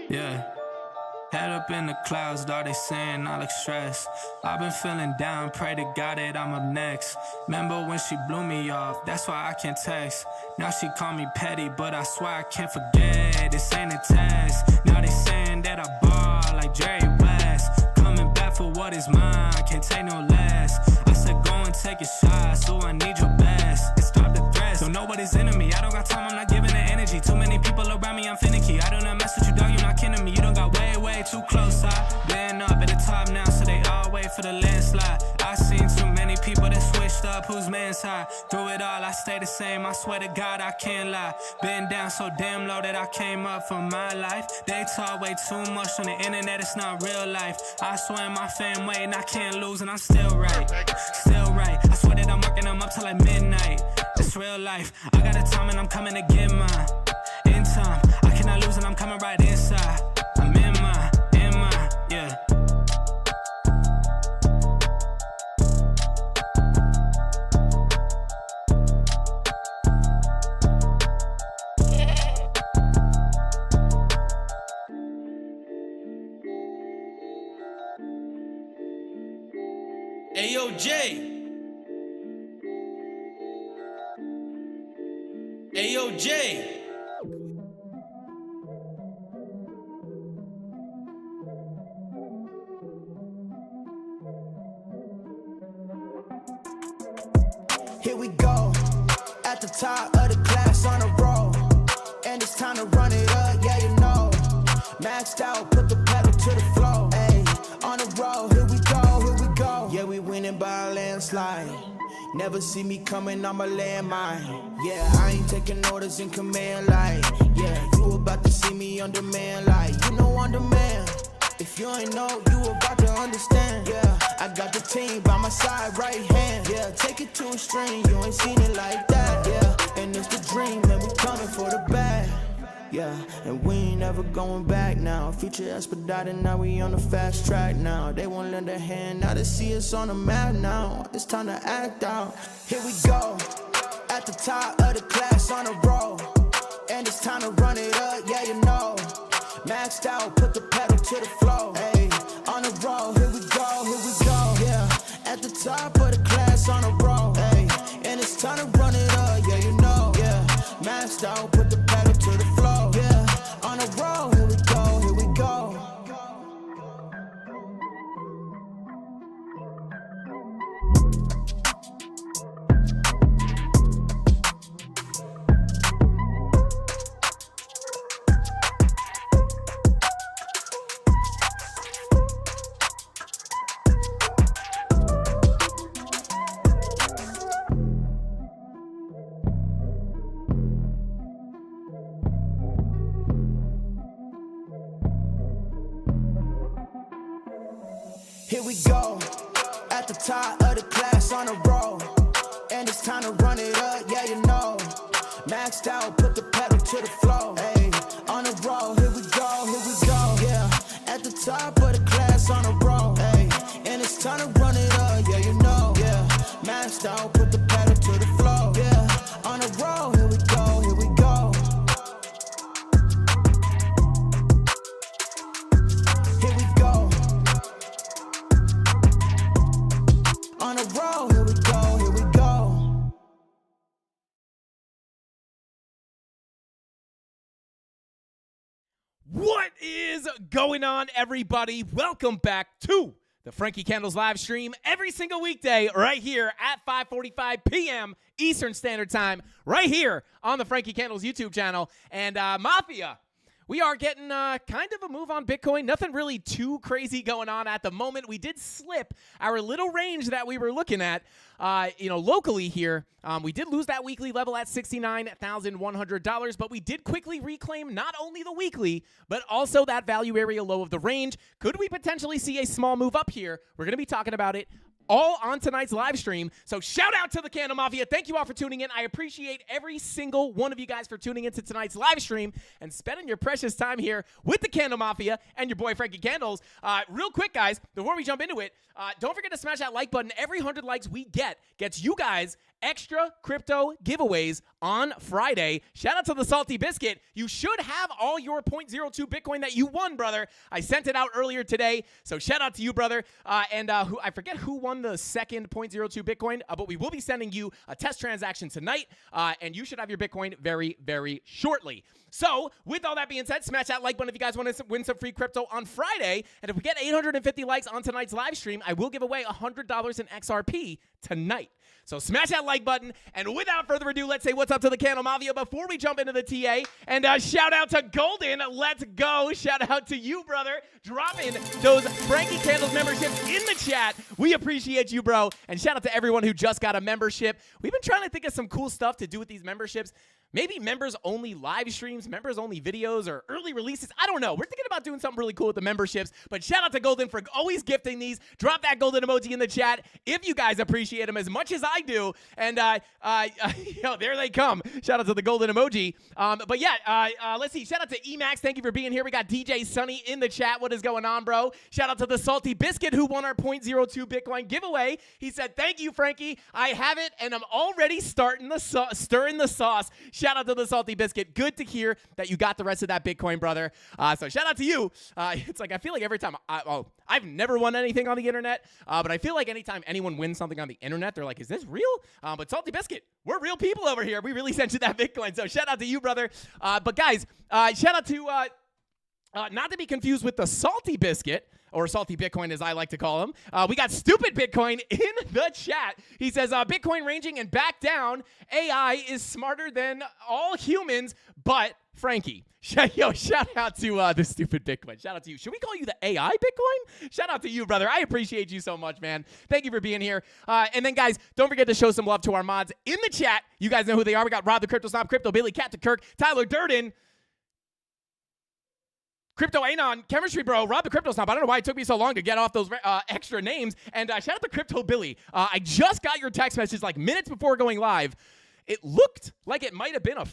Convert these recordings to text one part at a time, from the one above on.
Yeah. Head up in the clouds, dog, they saying I look stressed. I've been feeling down, pray to God that I'm up next. Remember when she blew me off, that's why I can't text. Now she call me petty, but I swear I can't forget. This ain't a test. Now they saying that I ball like Jerry West. Coming back for what is mine, can't take no less. I said go and take a shot, so I need your best. And stop the threats, so nobody's into me. I don't got time, I'm not giving the energy. Too many people around me, I'm finicky. I do not mess with you, dog, you're not kidding me. You don't got way too close. I been up at the top now, so they all wait for the landslide. I seen too many people that switched up, whose man's high. Through it all, I stay the same, I swear to God, I can't lie. Been down so damn low that I came up for my life. They talk way too much on the internet, it's not real life. I swear my fam waiting, I can't lose, and I'm still right. Still right, I swear that I'm working them up till like midnight. It's real life, I got a time and I'm coming to get mine. In time, I cannot lose and I'm coming right inside. I'm in mine, yeah. Ayo, Jay. Ayo, Jay. Here we go, at the top of the class on a roll, and it's time to run it up, yeah you know. Maxed out, put the pedal to the floor, ayy, on the road, here we go. Yeah, we winning by a landslide. Never see me coming, I'm a landmine. Yeah, I ain't taking orders in command like, yeah, you about to see me on demand like, you know on demand. If you ain't know, you about to understand. Yeah, I got the team by my side, right hand. Yeah, take it to a string, you ain't seen it like that. Yeah, and it's the dream, and we coming for the bag. Yeah, and we ain't never going back now. Future expedited, now we on the fast track now. They won't lend a hand, now they see us on the map now. It's time to act out. Here we go, at the top of the class on a roll, and it's time to run it up, yeah you know. Maxed out, put the pedal to the floor, ayy, on the road, here we go, yeah. At the top of the class on a roll, ayy, and it's time to run it up, yeah you know, yeah. Maxed out, put the pedal to the floor, yeah. On the road, here we go, here we go. Here we go, at the top of the class on a roll, and it's time to run it up, yeah you know. Maxed out, put the pedal to the floor, ayy, on the road, here we go, yeah. At the top of the class on a roll, ayy, and it's time to run it up, yeah you know, yeah. Maxed out, put the pedal to the floor, yeah. On the road, here we go, here we go. Here we go. On the road, here we go, here we go. What is going on, everybody? Welcome back to the Frankie Candles live stream every single weekday right here at 5:45 p.m. Eastern Standard Time, right here on the Frankie Candles YouTube channel. And Mafia, we are getting kind of a move on Bitcoin. Nothing really too crazy going on at the moment. We did slip our little range that we were looking at, locally here. We did lose that weekly level at $69,100, but we did quickly reclaim not only the weekly, but also that value area low of the range. Could we potentially see a small move up here? We're going to be talking about it all on tonight's live stream. So shout out to the CandleMafia. Thank you all for tuning in. I appreciate every single one of you guys for tuning into tonight's live stream and spending your precious time here with the CandleMafia and your boy Frankie Candles. Real quick, guys, before we jump into it, don't forget to smash that like button. Every 100 likes we get gets you guys extra crypto giveaways on Friday. Shout out to the Salty Biscuit. You should have all your 0.02 Bitcoin that you won, brother. I sent it out earlier today, so shout out to you, brother. I forget who won the second 0.02 Bitcoin, but we will be sending you a test transaction tonight, and you should have your Bitcoin very, very shortly. So, with all that being said, smash that like button if you guys want to win some free crypto on Friday. And if we get 850 likes on tonight's live stream, I will give away $100 in XRP tonight. So smash that like button. And without further ado, let's say what's up to the CandleMafia before we jump into the TA. And shout out to Golden. Let's go. Shout out to you, brother. Dropping those Frankie Candles memberships in the chat. We appreciate you, bro. And shout out to everyone who just got a membership. We've been trying to think of some cool stuff to do with these memberships. Maybe members-only live streams, members-only videos, or early releases. I don't know. We're thinking about doing something really cool with the memberships. But shout out to Golden for always gifting these. Drop that golden emoji in the chat if you guys appreciate them as much as I do. And there they come. Shout out to the golden emoji. But yeah, let's see. Shout out to Emax. Thank you for being here. We got DJ Sunny in the chat. What is going on, bro? Shout out to the Salty Biscuit who won our 0.02 Bitcoin giveaway. He said, "Thank you, Frankie. I have it, and I'm already stirring the sauce." Shout out to the Salty Biscuit. Good to hear that you got the rest of that Bitcoin, brother. So shout out to you. It's like I feel like every time I've never won anything on the internet, but I feel like anytime anyone wins something on the internet, they're like, "Is this real?" But Salty Biscuit, we're real people over here. We really sent you that Bitcoin. So shout out to you, brother. But guys, shout out to not to be confused with the Salty Biscuit, or Salty Bitcoin as I like to call him. We got Stupid Bitcoin in the chat. He says, Bitcoin ranging and back down. AI is smarter than all humans, but Frankie. Yo, shout out to the Stupid Bitcoin. Shout out to you. Should we call you the AI Bitcoin? Shout out to you, brother. I appreciate you so much, man. Thank you for being here. And then, guys, don't forget to show some love to our mods in the chat. You guys know who they are. We got Rob the Crypto Snob, Crypto Billy, Captain Kirk, Tyler Durden, Crypto Anon, Chemistry Bro, Rob the Crypto Snob. I don't know why it took me so long to get off those extra names. And shout out to Crypto Billy. I just got your text message like minutes before going live. It looked like it might have been a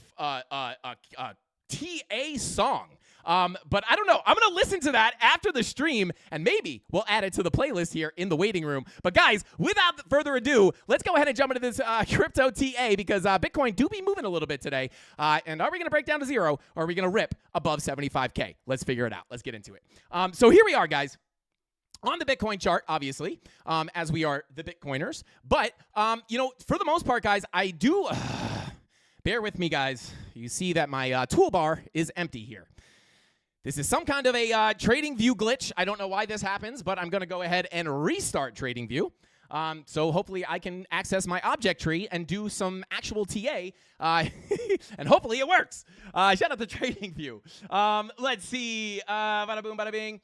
TA song. But I don't know. I'm going to listen to that after the stream, and maybe we'll add it to the playlist here in the waiting room. But guys, without further ado, let's go ahead and jump into this crypto TA, because Bitcoin do be moving a little bit today. And are we going to break down to zero, or are we going to rip above 75K? Let's figure it out. Let's get into it. So here we are, guys. On the Bitcoin chart, obviously, as we are the Bitcoiners. But, for the most part, guys, I do... bear with me, guys. You see that my toolbar is empty here. This is some kind of a TradingView glitch. I don't know why this happens, but I'm going to go ahead and restart TradingView. So hopefully I can access my object tree and do some actual TA, and hopefully it works. Shout out to TradingView. Let's see. Bada boom, bada bing.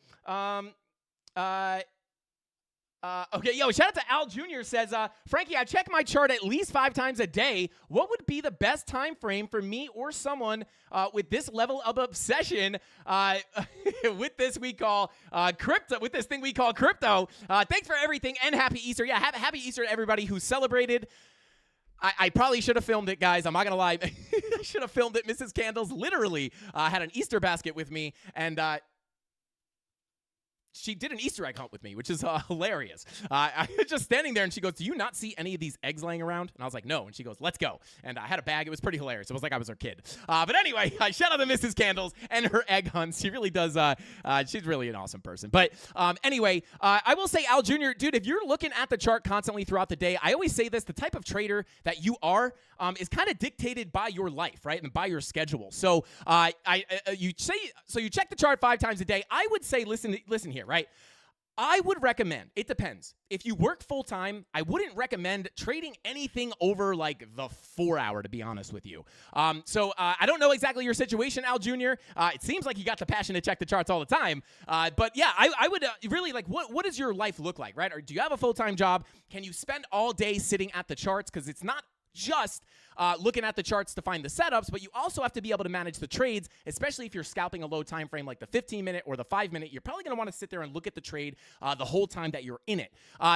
Okay, shout out to Al Jr. says, Frankie, I check my chart at least 5 times a day. What would be the best time frame for me or someone with this level of obsession with this we call crypto? With this thing we call crypto. Thanks for everything and happy Easter. Yeah, happy Easter to everybody who celebrated. I probably should have filmed it, guys. I'm not gonna lie. I should have filmed it. Mrs. Candles literally had an Easter basket with me, and she did an Easter egg hunt with me, which is hilarious. I was just standing there, and she goes, "Do you not see any of these eggs laying around?" And I was like, "No." And she goes, "Let's go." And I had a bag. It was pretty hilarious. It was like I was her kid. But anyway, shout out to Mrs. Candles and her egg hunts. She really does. She's really an awesome person. But anyway, I will say, Al Jr., dude, if you're looking at the chart constantly throughout the day, I always say this: the type of trader that you are is kind of dictated by your life, right, and by your schedule. So you check the chart 5 times a day. I would say, listen here, right? I would recommend, it depends. If you work full-time, I wouldn't recommend trading anything over like the 4 hour, to be honest with you. So I don't know exactly your situation, Al Jr. It seems like you got the passion to check the charts all the time. But yeah, I would really like, what does your life look like, right? Or do you have a full-time job? Can you spend all day sitting at the charts? Because it's not just looking at the charts to find the setups, but you also have to be able to manage the trades, especially if you're scalping a low time frame like the 15-minute or the 5-minute. You're probably going to want to sit there and look at the trade the whole time that you're in it.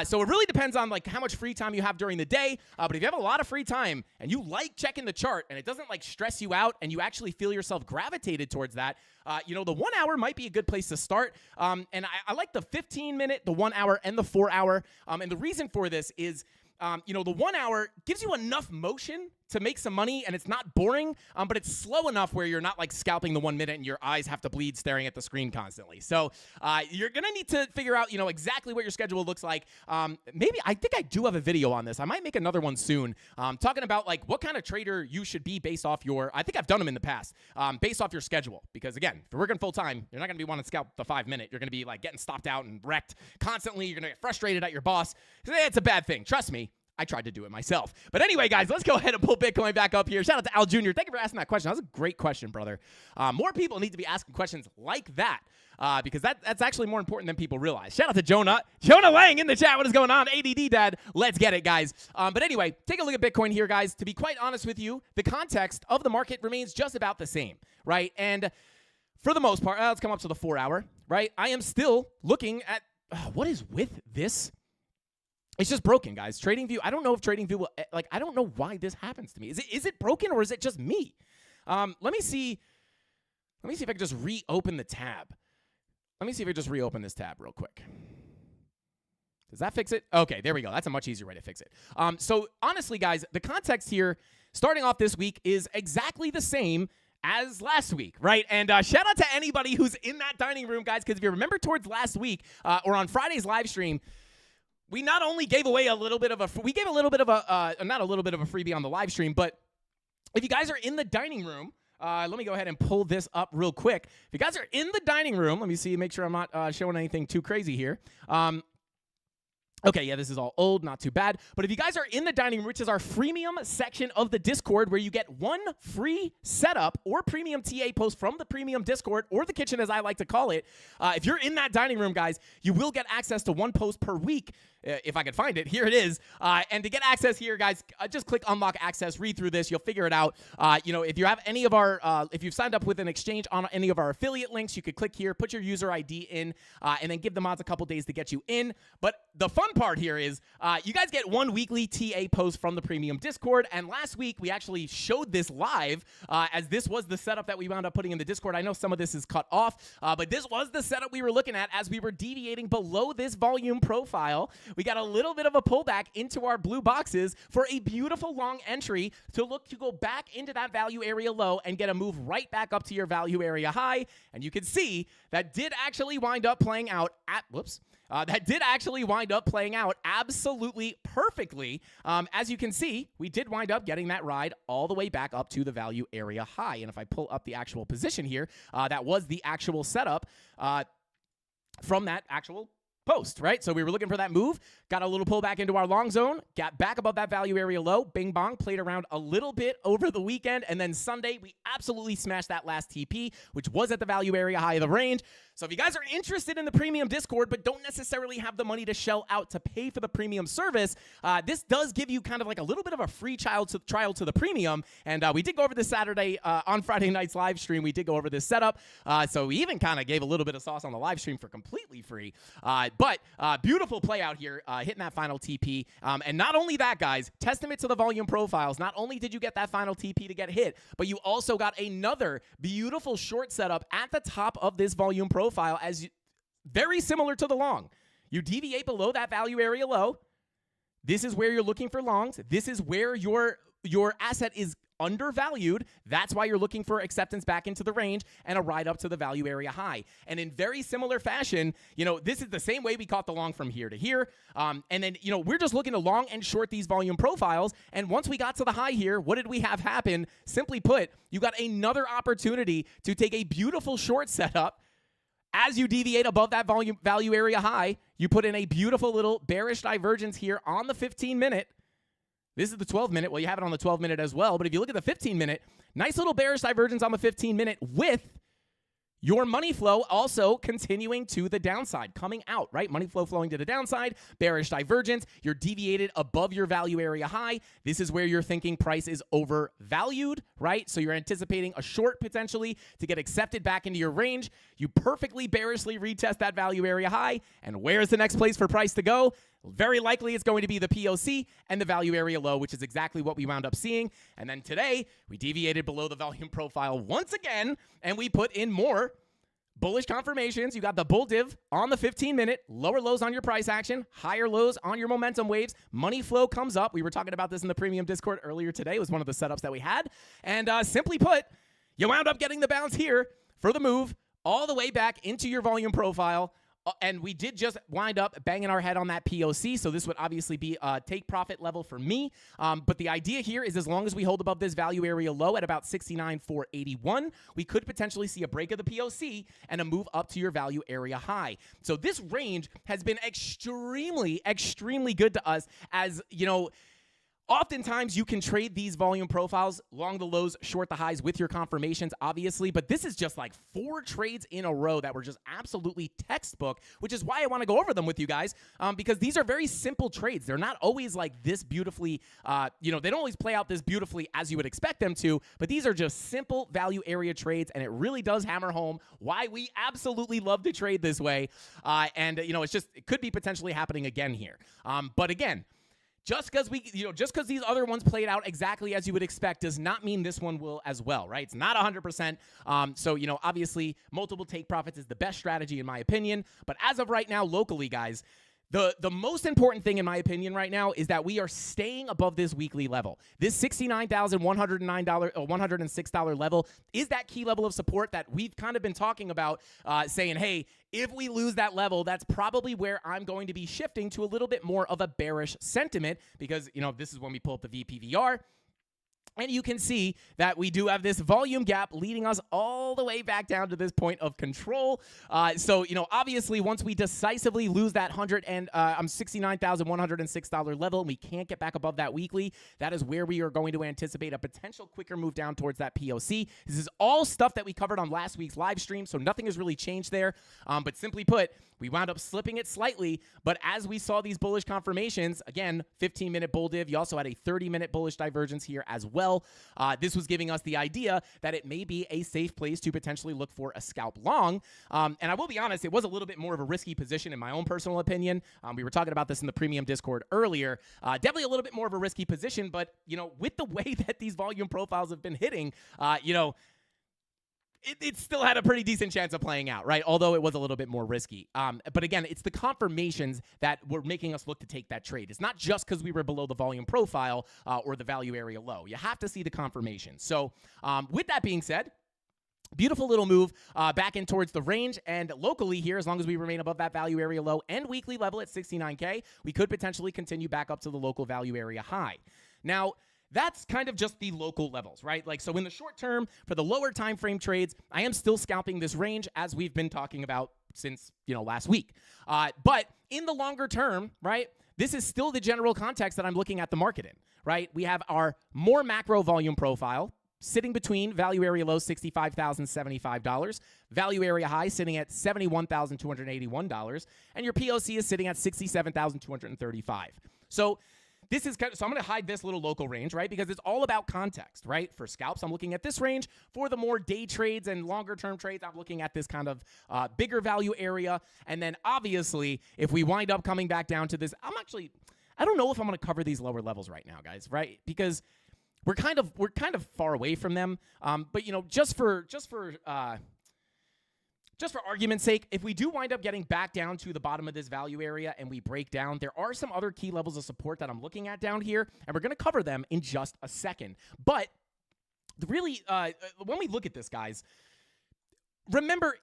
So it really depends on like how much free time you have during the day. But if you have a lot of free time and you like checking the chart and it doesn't like stress you out and you actually feel yourself gravitated towards that, the 1 hour might be a good place to start. And I like the 15-minute, the 1 hour, and the 4 hour. And the reason for this is the 1 hour gives you enough motion to make some money, and it's not boring, but it's slow enough where you're not like scalping the 1 minute and your eyes have to bleed staring at the screen constantly. So you're going to need to figure out, exactly what your schedule looks like. Maybe I think I do have a video on this. I might make another one soon talking about like what kind of trader you should be based off I think I've done them in the past, based off your schedule. Because again, if you're working full time, you're not going to be wanting to scalp the 5 minute. You're going to be like getting stopped out and wrecked constantly. You're going to get frustrated at your boss. It's a bad thing. Trust me. I tried to do it myself. But anyway, guys, let's go ahead and pull Bitcoin back up here. Shout out to Al Jr. Thank you for asking that question. That was a great question, brother. More people need to be asking questions like that because that's actually more important than people realize. Shout out to Jonah. Jonah Lang in the chat. What is going on? ADD Dad. Let's get it, guys. But anyway, take a look at Bitcoin here, guys. To be quite honest with you, the context of the market remains just about the same, right? And for the most part, let's come up to the 4 hour, right? I am still looking at what is with this. It's just broken, guys. TradingView, I don't know if TradingView will, I don't know why this happens to me. Is it broken or is it just me? Let me see if I can just reopen the tab. Let me see if I can just reopen this tab real quick. Does that fix it? Okay, there we go. That's a much easier way to fix it. So honestly, guys, the context here, starting off this week, is exactly the same as last week, right? And shout out to anybody who's in that dining room, guys, because if you remember towards last week or on Friday's live stream, we not only gave away not a little bit of a freebie on the live stream, but if you guys are in the dining room, let me go ahead and pull this up real quick. If you guys are in the dining room, let me see, make sure I'm not showing anything too crazy here. Okay, yeah, this is all old, not too bad. But if you guys are in the dining room, which is our freemium section of the Discord, where you get one free setup or premium TA post from the premium Discord, or the kitchen as I like to call it, if you're in that dining room, guys, you will get access to one post per week. If I could find it, here it is. And to get access here, guys, just click unlock access, read through this, you'll figure it out. If you have any of our, if you've signed up with an exchange on any of our affiliate links, you could click here, put your user ID in, and then give the mods a couple days to get you in. But the fun part here is you guys get one weekly TA post from the premium Discord. And last week, we actually showed this live as this was the setup that we wound up putting in the Discord. I know some of this is cut off, but this was the setup we were looking at as we were deviating below this volume profile. We got a little bit of a pullback into our blue boxes for a beautiful long entry to look to go back into that value area low and get a move right back up to your value area high. And you can see that did actually wind up playing out at, absolutely perfectly. As you can see, we did wind up getting that ride all the way back up to the value area high. And if I pull up the actual position here, that was the actual setup from that actual post, right? So we were looking for that move, got a little pullback into our long zone, got back above that value area low, bing bong, played around a little bit over the weekend, and then Sunday, we absolutely smashed that last TP, which was at the value area high of the range. So if you guys are interested in the premium Discord, but don't necessarily have the money to shell out to pay for the premium service, this does give you kind of like a little bit of a free trial to the premium. And we did go over this Saturday on Friday night's live stream. We did go over this setup. So we even kind of gave a little bit of sauce on the live stream for completely free. But beautiful play out here, hitting that final TP. And not only that, guys, testament to the volume profiles. Not only did you get that final TP to get hit, but you also got another beautiful short setup at the top of this volume profile, very similar to the long. You deviate below that value area low. This is where you're looking for longs. This is where your asset is undervalued. That's why you're looking for acceptance back into the range and a ride up to the value area high. And in very similar fashion, this is the same way we caught the long from here to here. And then, we're just looking to long and short these volume profiles. And once we got to the high here, what did we have happen? Simply put, you got another opportunity to take a beautiful short setup. As you deviate above that value area high, you put in a beautiful little bearish divergence here on the 15-minute. This is the 12-minute. Well, you have it on the 12-minute as well. But if you look at the 15-minute, nice little bearish divergence on the 15-minute with your money flow also continuing to the downside, coming out, right? Money flow flowing to the downside, bearish divergence. You're deviated above your value area high. This is where you're thinking price is overvalued, right? So you're anticipating a short potentially to get accepted back into your range. You perfectly bearishly retest that value area high. And where's the next place for price to go? Very likely it's going to be the POC and the value area low, which is exactly what we wound up seeing. And then today, we deviated below the volume profile once again, and we put in more bullish confirmations. You got the bull div on the 15-minute, lower lows on your price action, higher lows on your momentum waves. Money flow comes up. We were talking about this in the premium Discord earlier today. It was one of the setups that we had. And simply put, you wound up getting the bounce here for the move all the way back into your volume profile. And we did just wind up banging our head on that POC, so this would obviously be a take profit level for me. But the idea here is as long as we hold above this value area low at about 69,481, we could potentially see a break of the POC and a move up to your value area high. So this range has been extremely, extremely good to us as, you know, oftentimes, you can trade these volume profiles long the lows, short the highs with your confirmations, obviously, but this is just like 4 trades in a row that were just absolutely textbook, which is why I want to go over them with you guys, because these are very simple trades. They're not always like this beautifully, they don't always play out this beautifully as you would expect them to, but these are just simple value area trades, and it really does hammer home why we absolutely love to trade this way, it could be potentially happening again here. But again, just because these other ones played out exactly as you would expect does not mean this one will as well, right? It's not 100%. So, obviously, multiple take profits is the best strategy in my opinion. But as of right now, locally, guys, the most important thing in my opinion right now is that we are staying above this weekly level. This $69,106 level is that key level of support that we've kind of been talking about, saying, hey, if we lose that level, that's probably where I'm going to be shifting to a little bit more of a bearish sentiment because, this is when we pull up the VPVR. And you can see that we do have this volume gap leading us all the way back down to this point of control. Obviously, once we decisively lose that $69,106 level and we can't get back above that weekly, that is where we are going to anticipate a potential quicker move down towards that POC. This is all stuff that we covered on last week's live stream, so nothing has really changed there. But simply put, we wound up slipping it slightly, but as we saw these bullish confirmations, again, 15-minute bull div, you also had a 30-minute bullish divergence here as well. This was giving us the idea that it may be a safe place to potentially look for a scalp long. And I will be honest, it was a little bit more of a risky position in my own personal opinion. We were talking about this in the premium Discord earlier. Definitely a little bit more of a risky position, but, with the way that these volume profiles have been hitting, it still had a pretty decent chance of playing out, right? Although it was a little bit more risky. But again, it's the confirmations that were making us look to take that trade. It's not just because we were below the volume profile or the value area low. You have to see the confirmation. So with that being said, beautiful little move back in towards the range, and locally here, as long as we remain above that value area low and weekly level at 69K, we could potentially continue back up to the local value area high. Now, that's kind of just the local levels, right? So in the short term, for the lower time frame trades, I am still scalping this range as we've been talking about since, last week. But in the longer term, right, this is still the general context that I'm looking at the market in, right? We have our more macro volume profile sitting between value area low $65,075, value area high sitting at $71,281, and your POC is sitting at $67,235. So this is so I'm going to hide this little local range, right? Because it's all about context, right? For scalps, I'm looking at this range. For the more day trades and longer term trades, I'm looking at this kind of bigger value area. And then obviously, if we wind up coming back down to this, I don't know if I'm going to cover these lower levels right now, guys, right? Because we're kind of far away from them. But just for argument's sake, if we do wind up getting back down to the bottom of this value area and we break down, there are some other key levels of support that I'm looking at down here, and we're going to cover them in just a second. But really, when we look at this, guys, remember,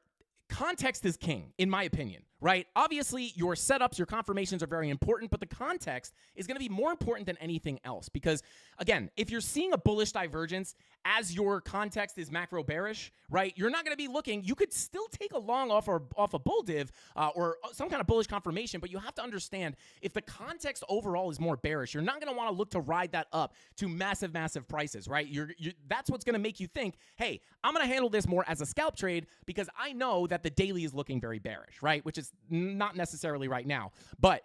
context is king, in my opinion, right? Obviously, your setups, your confirmations are very important, but the context is going to be more important than anything else because, again, if you're seeing a bullish divergence as your context is macro bearish, right, you're not going to be looking. You could still take a long off a bull div or some kind of bullish confirmation, but you have to understand if the context overall is more bearish, you're not going to want to look to ride that up to massive, massive prices, right? That's what's going to make you think, hey, I'm going to handle this more as a scalp trade because I know that the daily is looking very bearish, right? Which is not necessarily right now. But,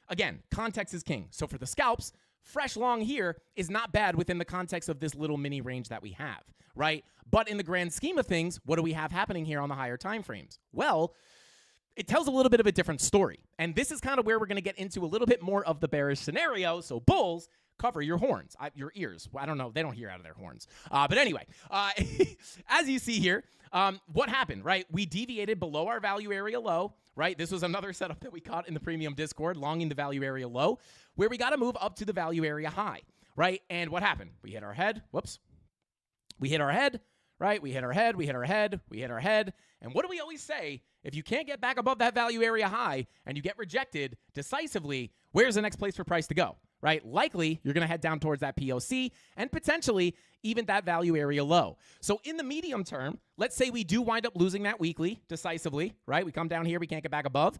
again, context is king. So for the scalps, fresh long here is not bad within the context of this little mini range that we have, right? But in the grand scheme of things, what do we have happening here on the higher time frames? Well, it tells a little bit of a different story. And this is kind of where we're going to get into a little bit more of the bearish scenario. So bulls, cover your horns, your ears. I don't know. They don't hear out of their horns. But anyway, as you see here, what happened, right? We deviated below our value area low, right? This was another setup that we caught in the premium Discord, longing the value area low, where we got to move up to the value area high, right? And what happened? We hit our head. Whoops. We hit our head, right? We hit our head. We hit our head. We hit our head. And what do we always say? If you can't get back above that value area high and you get rejected decisively, where's the next place for price to go, right? Likely, you're going to head down towards that POC and potentially even that value area low. So in the medium term, let's say we do wind up losing that weekly decisively, right? We come down here, we can't get back above.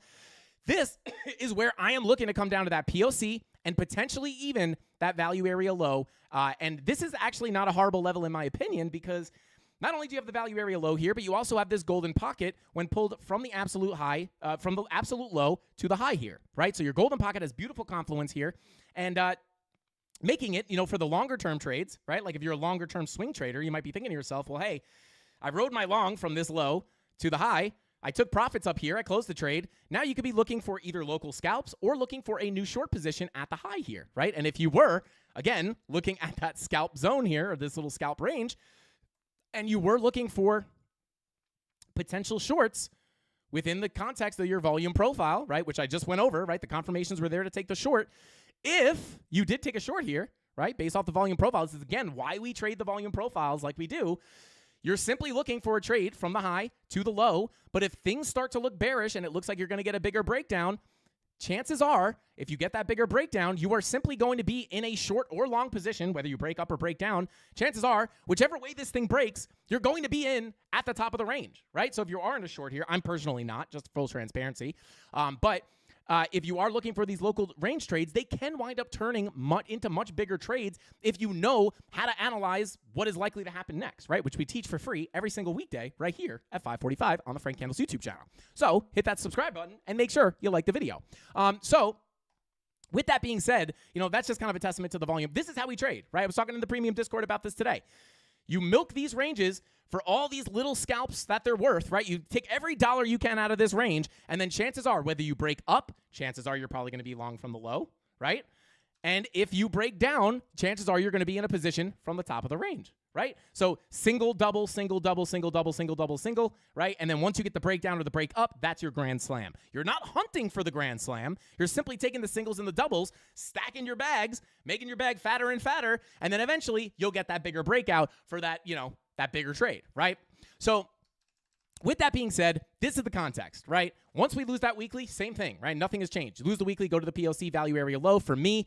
This is where I am looking to come down to that POC and potentially even that value area low. And this is actually not a horrible level in my opinion, because not only do you have the value area low here, but you also have this golden pocket when pulled from the absolute high, from the absolute low to the high here, right? So your golden pocket has beautiful confluence here, and making it, for the longer term trades, right? Like if you're a longer term swing trader, you might be thinking to yourself, well, hey, I rode my long from this low to the high. I took profits up here. I closed the trade. Now you could be looking for either local scalps or looking for a new short position at the high here, right? And if you were, again, looking at that scalp zone here, or this little scalp range, and you were looking for potential shorts within the context of your volume profile, right, which I just went over, right, the confirmations were there to take the short. If you did take a short here, right, based off the volume profile, this is, again, why we trade the volume profiles like we do. You're simply looking for a trade from the high to the low, but if things start to look bearish and it looks like you're going to get a bigger breakdown, chances are, if you get that bigger breakdown, you are simply going to be in a short or long position, whether you break up or break down. Chances are, whichever way this thing breaks, you're going to be in at the top of the range, right? So if you are in a short here, I'm personally not, just full transparency. But if you are looking for these local range trades, they can wind up turning into much bigger trades if you know how to analyze what is likely to happen next, right? Which we teach for free every single weekday right here at 5:45 on the Frank Candles YouTube channel. So hit that subscribe button and make sure you like the video. So with that being said, that's just kind of a testament to the volume. This is how we trade, right? I was talking in the premium Discord about this today. You milk these ranges for all these little scalps that they're worth, right? You take every dollar you can out of this range, and then chances are, whether you break up, chances are you're probably going to be long from the low, right? And if you break down, chances are you're going to be in a position from the top of the range, right? So single, double, single, double, single, double, single, double, single, right? And then once you get the breakdown or the break up, that's your grand slam. You're not hunting for the grand slam. You're simply taking the singles and the doubles, stacking your bags, making your bag fatter and fatter, and then eventually you'll get that bigger breakout for that, that bigger trade, right? So with that being said, this is the context, right? Once we lose that weekly, same thing, right? Nothing has changed. You lose the weekly, go to the POC value area low. For me,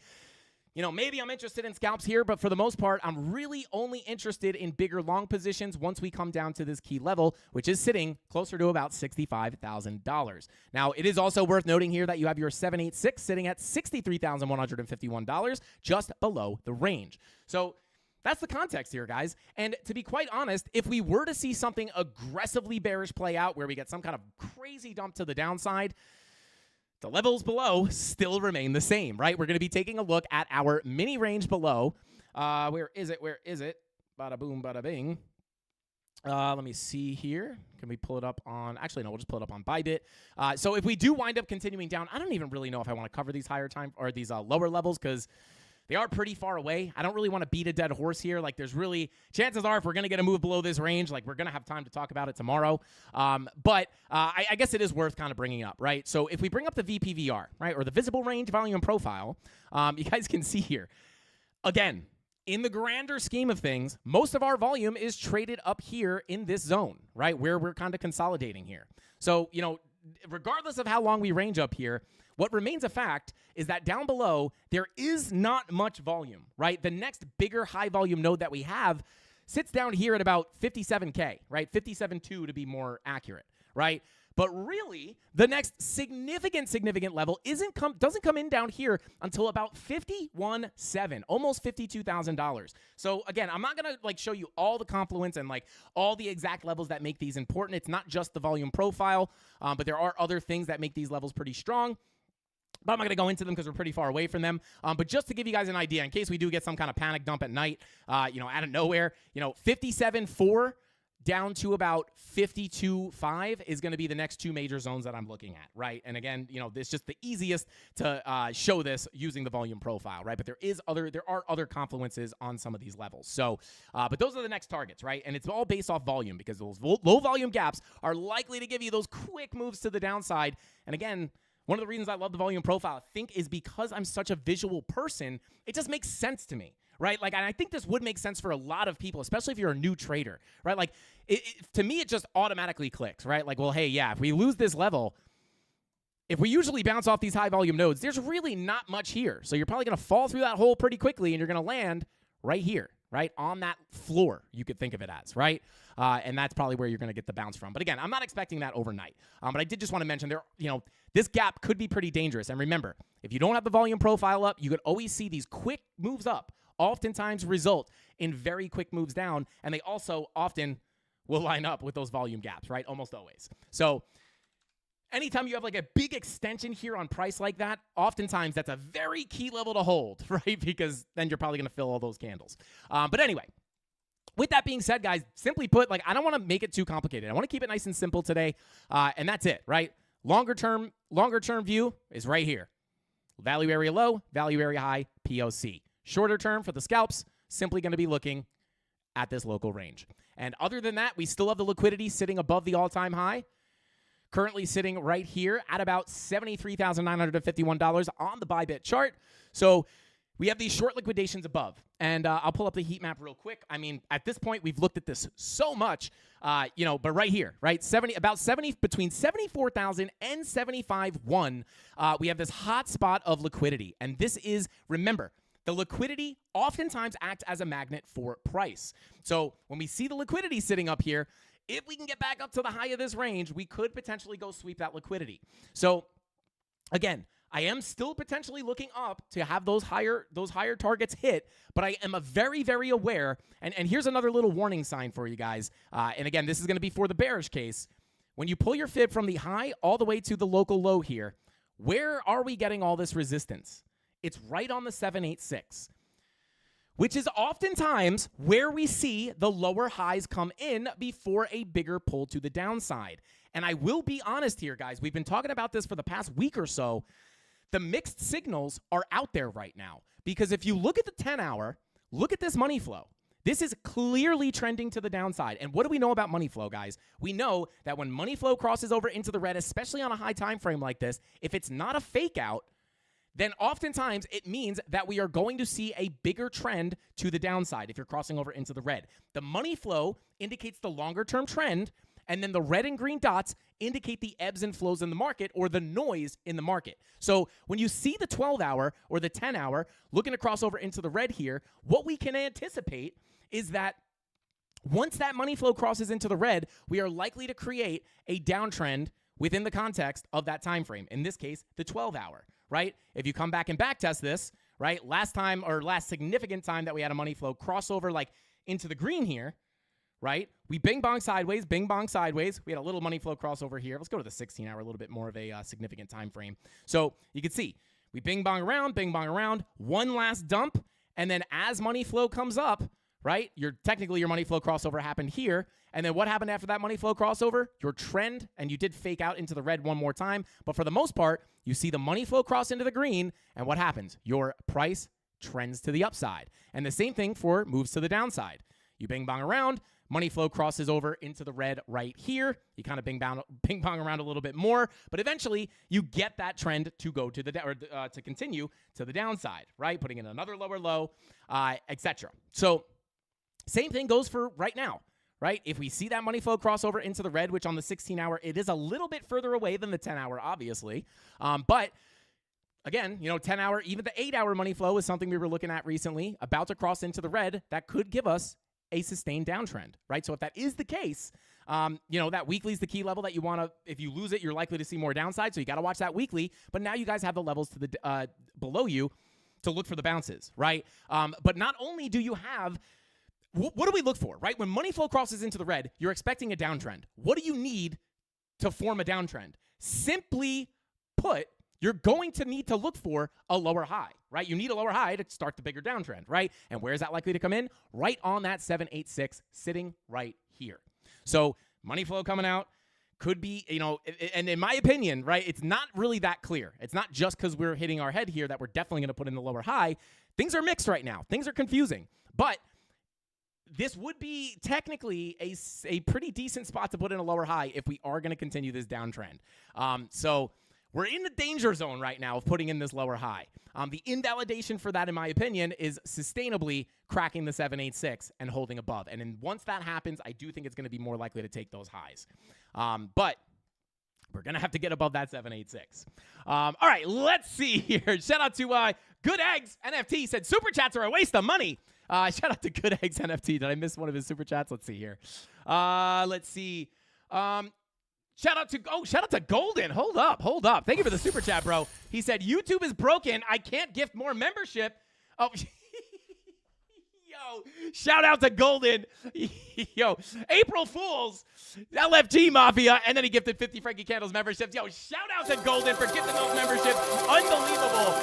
maybe I'm interested in scalps here, but for the most part, I'm really only interested in bigger long positions once we come down to this key level, which is sitting closer to about $65,000. Now, it is also worth noting here that you have your 786 sitting at $63,151, just below the range. So that's the context here, guys. And to be quite honest, if we were to see something aggressively bearish play out where we get some kind of crazy dump to the downside, the levels below still remain the same, right? We're going to be taking a look at our mini range below. Where is it? Where is it? Bada boom, bada bing. Let me see here. Can we pull it up on... Actually, no, we'll just pull it up on Bybit. So if we do wind up continuing down, I don't even really know if I want to cover these higher time or these lower levels because they are pretty far away. I don't really want to beat a dead horse here. Like, there's really... Chances are, if we're going to get a move below this range, like, we're going to have time to talk about it tomorrow. But I guess it is worth kind of bringing up, right? So if we bring up the VPVR, right, or the Visible Range Volume Profile, you guys can see here. Again, in the grander scheme of things, most of our volume is traded up here in this zone, right, where we're kind of consolidating here. So, regardless of how long we range up here, what remains a fact is that down below, there is not much volume, right? The next bigger high volume node that we have sits down here at about 57K, right? 57.2 to be more accurate, right? But really, the next significant level doesn't come in down here until about 51.7, almost $52,000. So again, I'm not gonna show you all the confluence and all the exact levels that make these important. It's not just the volume profile, but there are other things that make these levels pretty strong. But I'm not going to go into them because we're pretty far away from them. But just to give you guys an idea, in case we do get some kind of panic dump at night, out of nowhere, 57.4 down to about 52.5 is going to be the next two major zones that I'm looking at, right? And again, it's just the easiest to show this using the volume profile, right? But there are other confluences on some of these levels. So, but those are the next targets, right? And it's all based off volume because those low volume gaps are likely to give you those quick moves to the downside. And again, one of the reasons I love the volume profile, I think, is because I'm such a visual person. It just makes sense to me, right? Like, and I think this would make sense for a lot of people, especially if you're a new trader, right? Like, to me, it just automatically clicks, right? Like, well, hey, yeah, if we lose this level, if we usually bounce off these high volume nodes, there's really not much here. So you're probably going to fall through that hole pretty quickly, and you're going to land right here, right on that floor, you could think of it as, right? And that's probably where you're going to get the bounce from. But again, I'm not expecting that overnight. But I did just want to mention this gap could be pretty dangerous. And remember, if you don't have the volume profile up, you could always see these quick moves up oftentimes result in very quick moves down. And they also often will line up with those volume gaps, right? Almost always. So anytime you have like a big extension here on price like that, oftentimes that's a very key level to hold, right? Because then you're probably going to fill all those candles. But anyway, with that being said, guys, simply put, like, I don't want to make it too complicated. I want to keep it nice and simple today, and that's it, right? Longer term view is right here. Value area low, value area high, POC. Shorter term for the scalps, simply going to be looking at this local range. And other than that, we still have the liquidity sitting above the all-time high. Currently sitting right here at about $73,951 on the Bybit chart. So we have these short liquidations above. And I'll pull up the heat map real quick. I mean, at this point, we've looked at this so much, but right here, right, between 74,000 and 75,1, we have this hot spot of liquidity. And this is, remember, the liquidity oftentimes acts as a magnet for price. So when we see the liquidity sitting up here, if we can get back up to the high of this range, we could potentially go sweep that liquidity. So again, I am still potentially looking up to have those higher targets hit, but I am very, very aware, and here's another little warning sign for you guys, and again, this is going to be for the bearish case. When you pull your fib from the high all the way to the local low here, where are we getting all this resistance? It's right on the 786, which is oftentimes where we see the lower highs come in before a bigger pull to the downside. And I will be honest here, guys. We've been talking about this for the past week or so. The mixed signals are out there right now because if you look at the 10-hour, look at this money flow. This is clearly trending to the downside. And what do we know about money flow, guys? We know that when money flow crosses over into the red, especially on a high time frame like this, if it's not a fake out, then oftentimes it means that we are going to see a bigger trend to the downside if you're crossing over into the red. The money flow indicates the longer-term trend, and then the red and green dots indicate the ebbs and flows in the market or the noise in the market. So when you see the 12-hour or the 10-hour looking to cross over into the red here, what we can anticipate is that once that money flow crosses into the red, we are likely to create a downtrend within the context of that time frame. In this case, the 12-hour. Right? If you come back and backtest this, right, last significant time that we had a money flow crossover like into the green here, right, we bing bong sideways. We had a little money flow crossover here. Let's go to the 16-hour, a little bit more of a significant time frame. So you can see we bing bong around, one last dump, and then as money flow comes up, right, your money flow crossover happened here. And then what happened after that money flow crossover? Your trend, and you did fake out into the red one more time. But for the most part, you see the money flow cross into the green, and what happens? Your price trends to the upside. And the same thing for moves to the downside. You bing bong around, money flow crosses over into the red right here. You kind of bing bong around a little bit more, but eventually you get that trend to go to to continue to the downside, right? Putting in another lower low, etc. So same thing goes for right now. Right? If we see that money flow crossover into the red, which on the 16-hour, it is a little bit further away than the 10-hour, obviously. But again, 10-hour, even the 8-hour money flow is something we were looking at recently, about to cross into the red. That could give us a sustained downtrend, right? So if that is the case, that weekly is the key level that you want to, if you lose it, you're likely to see more downside. So you got to watch that weekly. But now you guys have the levels to the below you to look for the bounces, right? But not only do you have what do we look for, right? When money flow crosses into the red, you're expecting a downtrend. What do you need to form a downtrend? Simply put, you're going to need to look for a lower high, right? You need a lower high to start the bigger downtrend, right? And where is that likely to come in? Right on that 786, sitting right here. So money flow coming out could be, and in my opinion, right, it's not really that clear. It's not just because we're hitting our head here that we're definitely going to put in the lower high. Things are mixed right now. Things are confusing. But this would be technically a pretty decent spot to put in a lower high if we are going to continue this downtrend. So we're in the danger zone right now of putting in this lower high. The invalidation for that, in my opinion, is sustainably cracking the 786 and holding above. And then once that happens, I do think it's going to be more likely to take those highs. But we're going to have to get above that 786. All right, let's see here. Shout out to Good Eggs NFT. Said, super chats are a waste of money. Shout out to Good Eggs NFT. Did I miss one of his super chats? Let's see here. Let's see. Shout out to Golden. Hold up. Thank you for the super chat, bro. He said, YouTube is broken. I can't gift more membership. Oh, yo, shout out to Golden. Yo, April Fools, LFG Mafia, and then he gifted 50 Frankie Candles memberships. Yo, shout out to Golden for gifting those memberships. Unbelievable.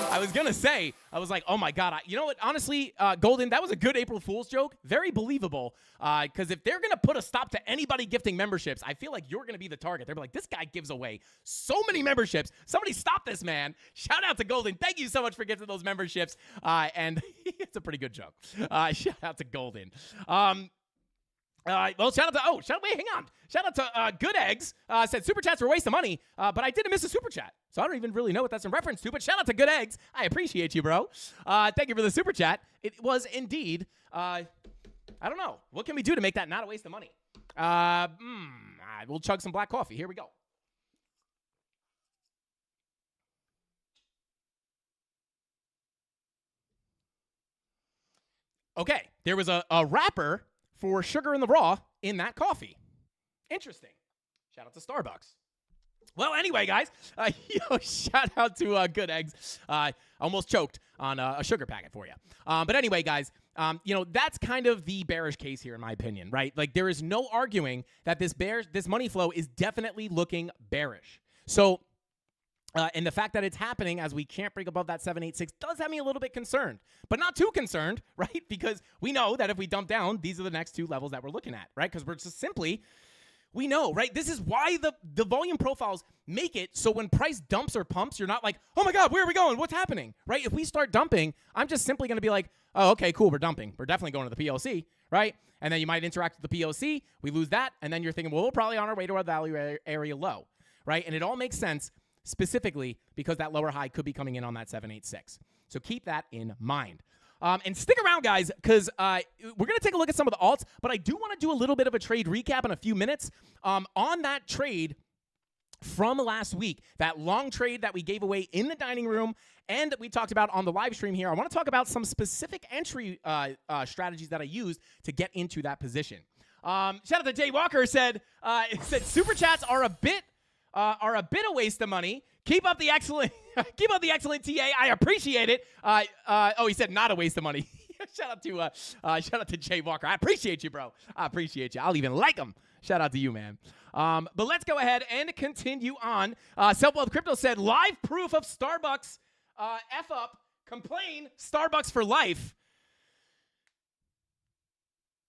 I was going to say, I was like, oh my God. You know what? Honestly, Golden, that was a good April Fool's joke. Very believable. Because if they're going to put a stop to anybody gifting memberships, I feel like you're going to be the target. They're like, this guy gives away so many memberships. Somebody stop this man. Shout out to Golden. Thank you so much for gifting those memberships. And it's a pretty good joke. Shout out to Golden. Well, shout out to Good Eggs. Said super chats were a waste of money, but I didn't miss a super chat, so I don't even really know what that's in reference to. But shout out to Good Eggs. I appreciate you, bro. Thank you for the super chat. It was indeed. I don't know. What can we do to make that not a waste of money? We'll chug some black coffee. Here we go. Okay, there was a wrapper for sugar in the raw in that coffee. Interesting. Shout out to Starbucks. Well, anyway, guys, shout out to Good Eggs. Almost choked on a sugar packet for you. But anyway, guys, that's kind of the bearish case here, in my opinion, right? Like, there is no arguing that this money flow is definitely looking bearish. So, and the fact that it's happening as we can't break above that 786 does have me a little bit concerned, but not too concerned, right? Because we know that if we dump down, these are the next two levels that we're looking at, right? Because we're just simply, we know, right? This is why the volume profiles make it so when price dumps or pumps, you're not like, oh my God, where are we going? What's happening, right? If we start dumping, I'm just simply going to be like, oh, okay, cool, we're dumping. We're definitely going to the POC, right? And then you might interact with the POC, we lose that, and then you're thinking, well, we're probably on our way to our value area low, right? And it all makes sense specifically because that lower high could be coming in on that 786. So keep that in mind. And stick around, guys, because we're going to take a look at some of the alts, but I do want to do a little bit of a trade recap in a few minutes on that trade from last week, that long trade that we gave away in the dining room and that we talked about on the live stream here. I want to talk about some specific entry strategies that I used to get into that position. Shout out to Jay Walker, said super chats are a bit a waste of money. Keep up the excellent TA. I appreciate it. He said not a waste of money. Shout out to Jay Walker. I appreciate you, bro. I appreciate you. I'll even like him. Shout out to you, man. But let's go ahead and continue on. Self-Love Crypto said live proof of Starbucks F up. Complain Starbucks for life.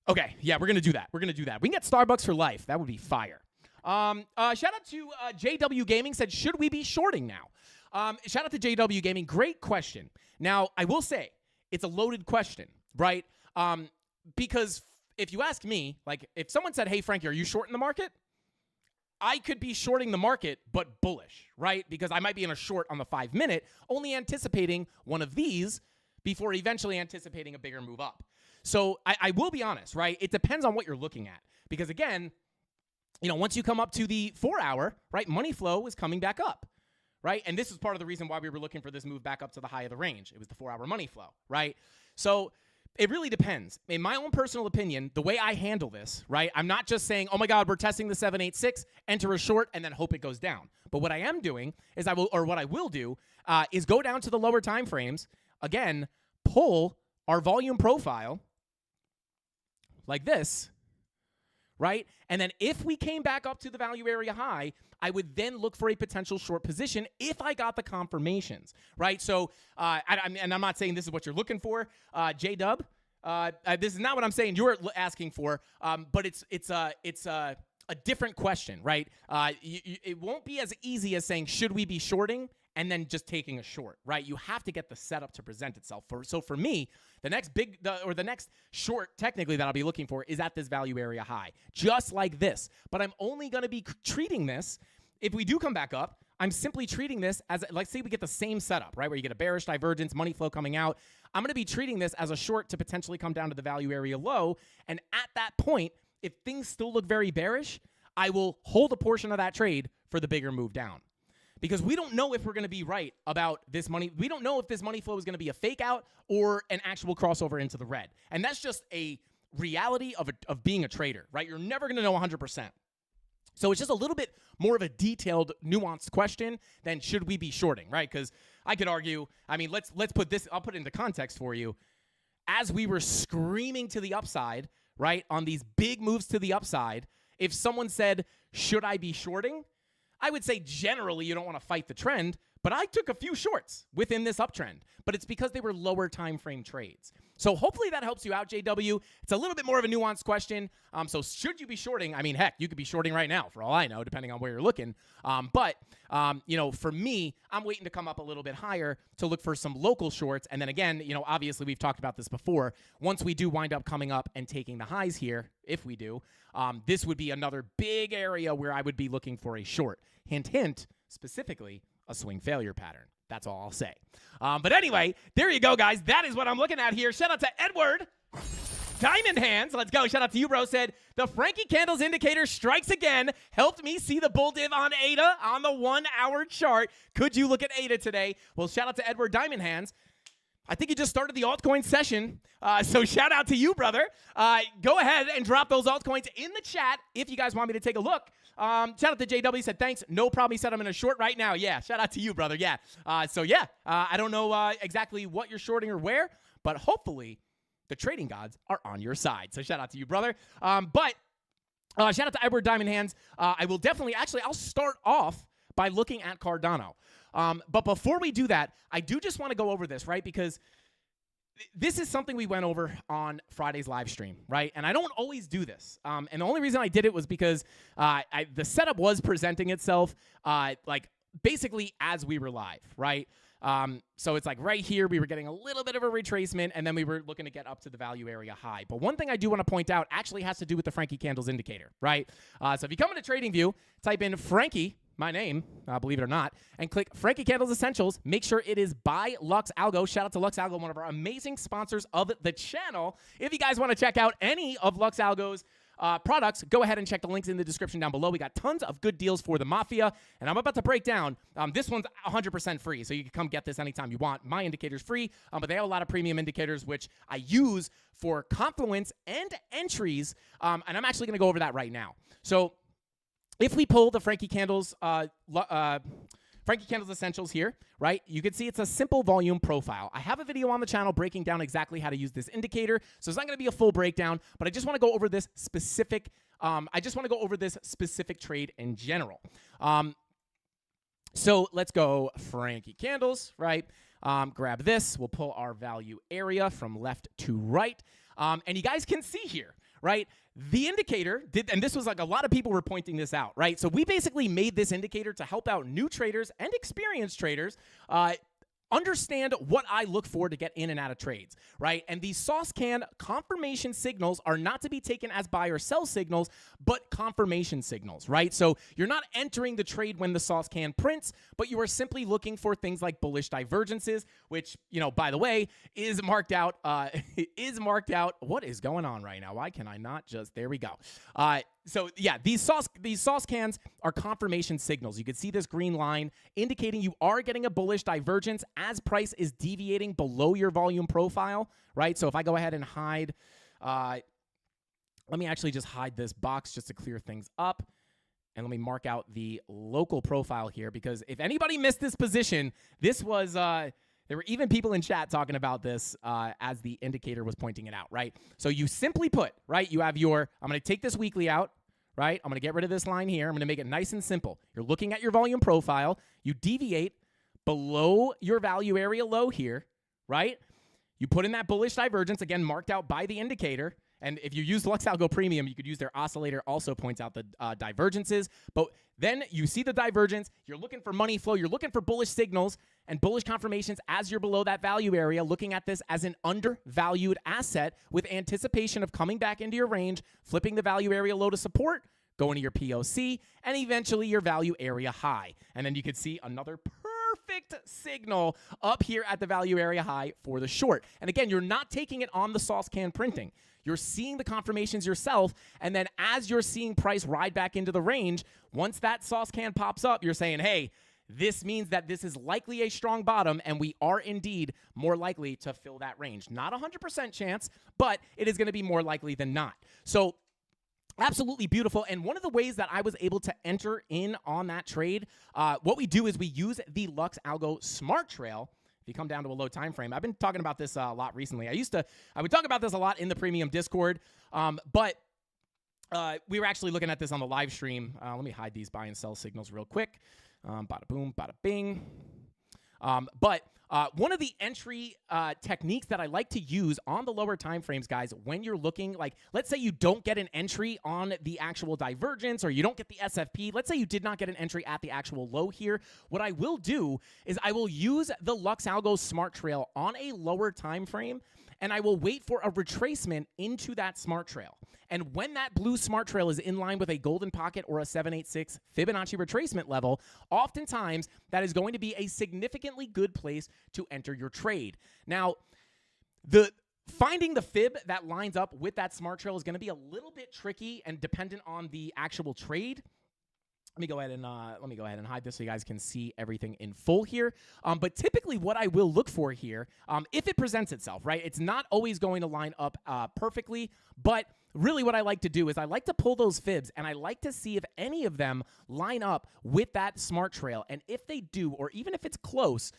Okay, yeah, we're gonna do that. We can get Starbucks for life. That would be fire. Shout out to JW Gaming, said, should we be shorting now? Shout out to JW Gaming. Great question. Now, I will say, it's a loaded question, right? Because if you ask me, like, if someone said, hey, Frankie, are you shorting the market? I could be shorting the market, but bullish, right? Because I might be in a short on the 5-minute, only anticipating one of these before eventually anticipating a bigger move up. So I will be honest, right? It depends on what you're looking at. Because, again, once you come up to the 4-hour, right, money flow is coming back up, right? And this is part of the reason why we were looking for this move back up to the high of the range. It was the 4-hour money flow, right? So it really depends. In my own personal opinion, the way I handle this, right, I'm not just saying, oh my God, we're testing the 786, enter a short, and then hope it goes down. But what I am doing is what I will do is go down to the lower time frames, again, pull our volume profile like this, right? And then if we came back up to the value area high, I would then look for a potential short position if I got the confirmations, right? So, and I'm not saying this is what you're looking for. J-Dub, This is not what I'm saying you're asking for, but it's a different question, right? It won't be as easy as saying, should we be shorting? And then just taking a short, right? You have to get the setup to present itself. So for me, the next the next short technically that I'll be looking for is at this value area high, just like this. But I'm only going to be treating this, if we do come back up, I'm simply treating this as, like, say we get the same setup, right? Where you get a bearish divergence, money flow coming out. I'm going to be treating this as a short to potentially come down to the value area low. And at that point, if things still look very bearish, I will hold a portion of that trade for the bigger move down. Because we don't know if we're going to be right about this money. We don't know if this money flow is going to be a fake out or an actual crossover into the red. And that's just a reality of being a trader, right? You're never going to know 100%. So it's just a little bit more of a detailed, nuanced question than should we be shorting, right? Because I could argue, I mean, let's put this, I'll put it into context for you. As we were screaming to the upside, right, on these big moves to the upside, if someone said, should I be shorting? I would say generally you don't want to fight the trend, but I took a few shorts within this uptrend, but it's because they were lower time frame trades. So hopefully that helps you out, JW. It's a little bit more of a nuanced question. So should you be shorting? I mean, heck, you could be shorting right now for all I know, depending on where you're looking. But for me, I'm waiting to come up a little bit higher to look for some local shorts. And then again, obviously we've talked about this before. Once we do wind up coming up and taking the highs here, if we do, this would be another big area where I would be looking for a short. Hint, hint, specifically a swing failure pattern. That's all I'll say. But anyway, there you go, guys. That is what I'm looking at here. Shout out to Edward. Diamond Hands, let's go. Shout out to you, bro. Said, the Frankie Candles indicator strikes again. Helped me see the bull div on ADA on the 1 hour chart. Could you look at ADA today? Well, shout out to Edward Diamond Hands. I think you just started the altcoin session, so shout out to you, brother. Go ahead and drop those altcoins in the chat if you guys want me to take a look. Shout out to JW, said, thanks. No problem. He said, I'm in a short right now. Yeah, shout out to you, brother. Yeah. I don't know exactly what you're shorting or where, but hopefully the trading gods are on your side. So shout out to you, brother. Shout out to Edward Diamond Hands. I will definitely, I'll start off by looking at Cardano. But before we do that, I do just want to go over this, right? Because this is something we went over on Friday's live stream, right? And I don't always do this. And the only reason I did it was because the setup was presenting itself basically as we were live, right? So it's like right here, we were getting a little bit of a retracement, and then we were looking to get up to the value area high. But one thing I do want to point out actually has to do with the Frankie Candles indicator, right? So if you come into TradingView, type in Frankie, my name, believe it or not, and click Frankie Candles Essentials. Make sure it is by Lux Algo. Shout out to Lux Algo, one of our amazing sponsors of the channel. If you guys want to check out any of Lux Algo's products, go ahead and check the links in the description down below. We got tons of good deals for the Mafia, and I'm about to break down. This one's 100% free, so you can come get this anytime you want. My indicator's free, but they have a lot of premium indicators, which I use for confluence and entries, and I'm actually going to go over that right now. So if we pull the Frankie Candles Essentials here, right, you can see it's a simple volume profile. I have a video on the channel breaking down exactly how to use this indicator, so it's not going to be a full breakdown, but I just want to go over this specific. Trade in general. So let's go Frankie Candles, right? Grab this. We'll pull our value area from left to right, and you guys can see here, right? The indicator did, and this was like a lot of people were pointing this out, right? So we basically made this indicator to help out new traders and experienced traders understand what I look for to get in and out of trades, right? And these sauce can confirmation signals are not to be taken as buy or sell signals, but confirmation signals, right? So you're not entering the trade when the sauce can prints, but you are simply looking for things like bullish divergences, which, by the way, is marked out. What is going on right now? Why can I not just, there we go. So yeah, these sauce cans are confirmation signals. You can see this green line indicating you are getting a bullish divergence as price is deviating below your volume profile, right? So if I go ahead and hide, let me actually just hide this box just to clear things up. And let me mark out the local profile here, because if anybody missed this position, this was, there were even people in chat talking about this as the indicator was pointing it out, right? So you simply put, right, you have your, I'm going to take this weekly out, right? I'm going to get rid of this line here. I'm going to make it nice and simple. You're looking at your volume profile. You deviate below your value area low here, right? You put in that bullish divergence, again, marked out by the indicator. And if you use Lux Algo Premium, you could use their oscillator, also points out the divergences. But then you see the divergence. You're looking for money flow. You're looking for bullish signals and bullish confirmations as you're below that value area, looking at this as an undervalued asset with anticipation of coming back into your range, flipping the value area low to support, going to your POC, and eventually your value area high. And then you could see another perfect signal up here at the value area high for the short. And again, you're not taking it on the sauce can printing. You're seeing the confirmations yourself, and then as you're seeing price ride back into the range, once that sauce can pops up, you're saying, hey, this means that this is likely a strong bottom, and we are indeed more likely to fill that range. Not 100% chance, but it is going to be more likely than not. So absolutely beautiful. And one of the ways that I was able to enter in on that trade, what we do is we use the Lux Algo Smart Trail. If you come down to a low time frame, I've been talking about this a lot recently. I would talk about this a lot in the premium Discord, but we were actually looking at this on the live stream. Let me hide these buy and sell signals real quick. Bada boom, bada bing. But one of the entry techniques that I like to use on the lower time frames, guys, when you're looking, like, let's say you don't get an entry on the actual divergence, or you don't get the SFP. Let's say you did not get an entry at the actual low here. What I will do is I will use the Lux Algo Smart Trail on a lower time frame, and I will wait for a retracement into that smart trail. And when that blue smart trail is in line with a golden pocket or a 786 Fibonacci retracement level, oftentimes that is going to be a significantly good place to enter your trade. Now, finding the fib that lines up with that smart trail is going to be a little bit tricky and dependent on the actual trade. Let me go ahead and hide this so you guys can see everything in full here. But typically what I will look for here, if it presents itself, right, it's not always going to line up perfectly, but really what I like to do is I like to pull those fibs, and I like to see if any of them line up with that smart trail. And if they do, or even if it's close,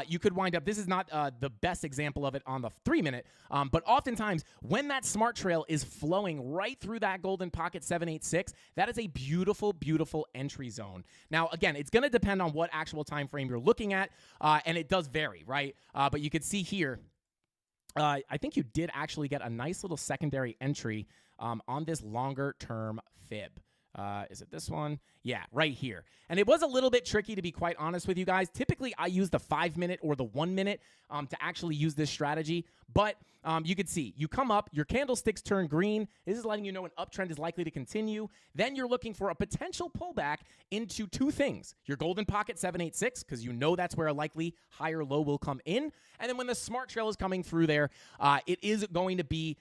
you could wind up, this is not the best example of it on the 3-minute, but oftentimes when that smart trail is flowing right through that golden pocket 786, that is a beautiful, beautiful entry zone. Now, again, it's going to depend on what actual time frame you're looking at, and it does vary, right? But you could see here, I think you did actually get a nice little secondary entry on this longer term fib. Is it this one? Yeah, right here. And it was a little bit tricky, to be quite honest with you guys. Typically, I use the 5-minute or the 1-minute to actually use this strategy. But you could see, you come up, your candlesticks turn green. This is letting you know an uptrend is likely to continue. Then you're looking for a potential pullback into two things. Your golden pocket 786, because you know that's where a likely higher low will come in. And then when the smart trail is coming through there, it is going to be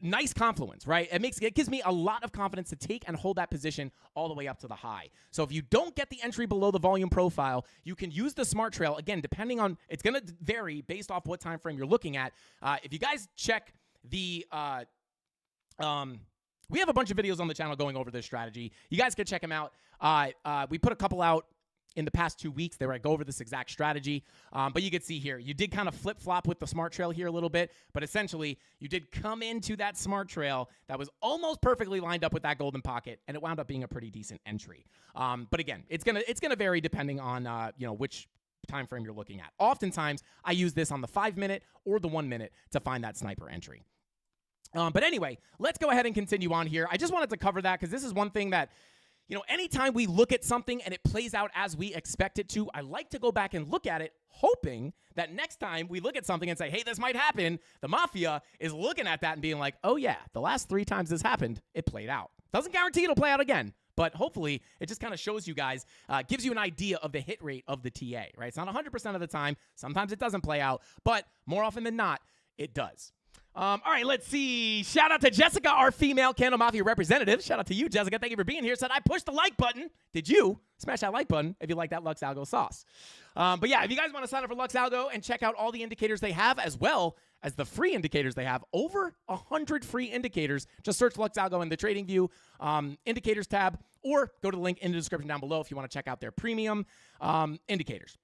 nice confluence, right? It gives me a lot of confidence to take and hold that position all the way up to the high. So if you don't get the entry below the volume profile, you can use the smart trail. Again, depending on, it's going to vary based off what time frame you're looking at. If you guys check the, we have a bunch of videos on the channel going over this strategy. You guys can check them out. We put a couple out in the past 2 weeks. They were go over this exact strategy. But you can see here, you did kind of flip-flop with the smart trail here a little bit, but essentially you did come into that smart trail that was almost perfectly lined up with that golden pocket, and it wound up being a pretty decent entry. But again, it's gonna vary depending on which time frame you're looking at. Oftentimes, I use this on the 5-minute or the 1-minute to find that sniper entry. But anyway, let's go ahead and continue on here. I just wanted to cover that because this is one thing that, anytime we look at something and it plays out as we expect it to, I like to go back and look at it, hoping that next time we look at something and say, hey, this might happen, the Mafia is looking at that and being like, oh yeah, the last 3 times this happened, it played out. Doesn't guarantee it'll play out again, but hopefully it just kind of shows you guys, gives you an idea of the hit rate of the TA, right? It's not 100% of the time. Sometimes it doesn't play out, but more often than not, it does. All right, let's see. Shout out to Jessica, our female CandleMafia representative. Shout out to you, Jessica. Thank you for being here. Said, I pushed the like button. Did you? Smash that like button if you like that Lux Algo sauce. But yeah, if you guys want to sign up for Lux Algo and check out all the indicators they have, as well as the free indicators they have, over 100 free indicators, just search Lux Algo in the Trading View indicators tab, or go to the link in the description down below if you want to check out their premium indicators.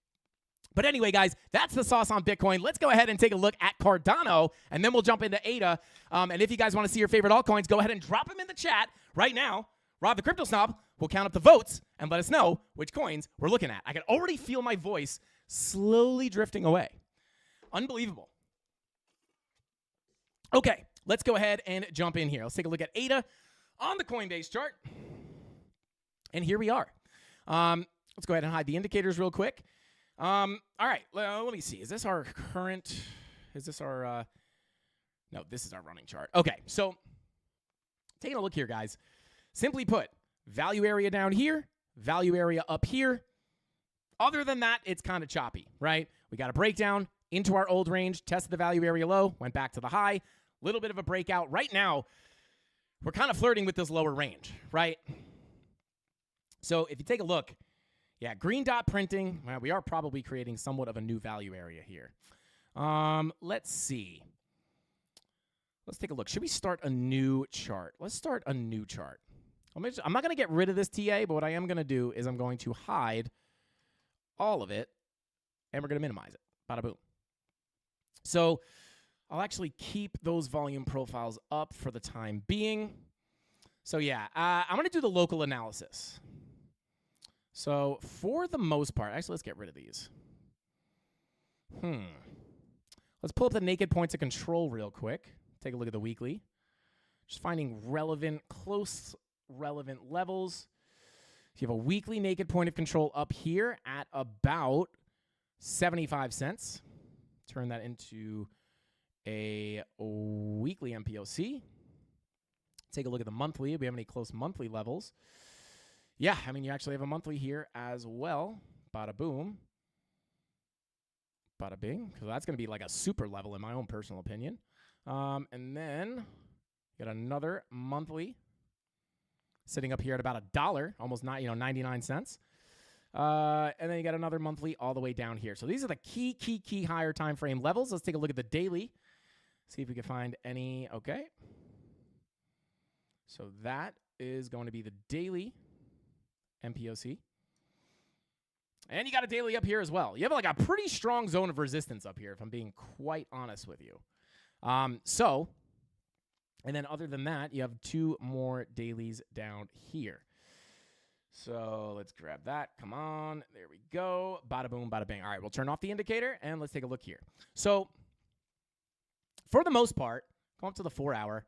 But anyway, guys, that's the sauce on Bitcoin. Let's go ahead and take a look at Cardano, and then we'll jump into ADA. And if you guys want to see your favorite altcoins, go ahead and drop them in the chat right now. Rob the Crypto Snob will count up the votes and let us know which coins we're looking at. I can already feel my voice slowly drifting away. Unbelievable. Okay, let's go ahead and jump in here. Let's take a look at ADA on the Coinbase chart. And here we are. Let's go ahead and hide the indicators real quick. All right, let me see. Is this our current? Is this our? No, this is our running chart. Okay, so taking a look here, guys. Simply put, value area down here, value area up here. Other than that, it's kind of choppy, right? We got a breakdown into our old range, tested the value area low, went back to the high. Little bit of a breakout. Right now, we're kind of flirting with this lower range, right? So if you take a look, yeah, green dot printing, well, we are probably creating somewhat of a new value area here. Let's see. Let's take a look. Should we start a new chart? Let's start a new chart. I'm not going to get rid of this TA, but what I am going to do is I'm going to hide all of it, and we're going to minimize it. Bada boom. So I'll actually keep those volume profiles up for the time being. So yeah, I'm going to do the local analysis. So for the most part, actually, let's get rid of these. Let's pull up the naked points of control real quick. Take a look at the weekly. Just finding close relevant levels. So you have a weekly naked point of control up here at about 75 cents. Turn that into a weekly MPOC. Take a look at the monthly. Do we have any close monthly levels? Yeah, I mean, you actually have a monthly here as well. Bada boom. Bada bing. So that's going to be like a super level in my own personal opinion. And then you got another monthly sitting up here at about $1, almost 99 cents. And then you got another monthly all the way down here. So these are the key higher time frame levels. Let's take a look at the daily. See if we can find any. Okay. So that is going to be the daily MPOC. And you got a daily up here as well. You have like a pretty strong zone of resistance up here, if I'm being quite honest with you. And then other than that, you have 2 more dailies down here. So let's grab that. Come on. There we go. Bada boom, bada bang. All right, we'll turn off the indicator and let's take a look here. So for the most part, go up to the 4-hour.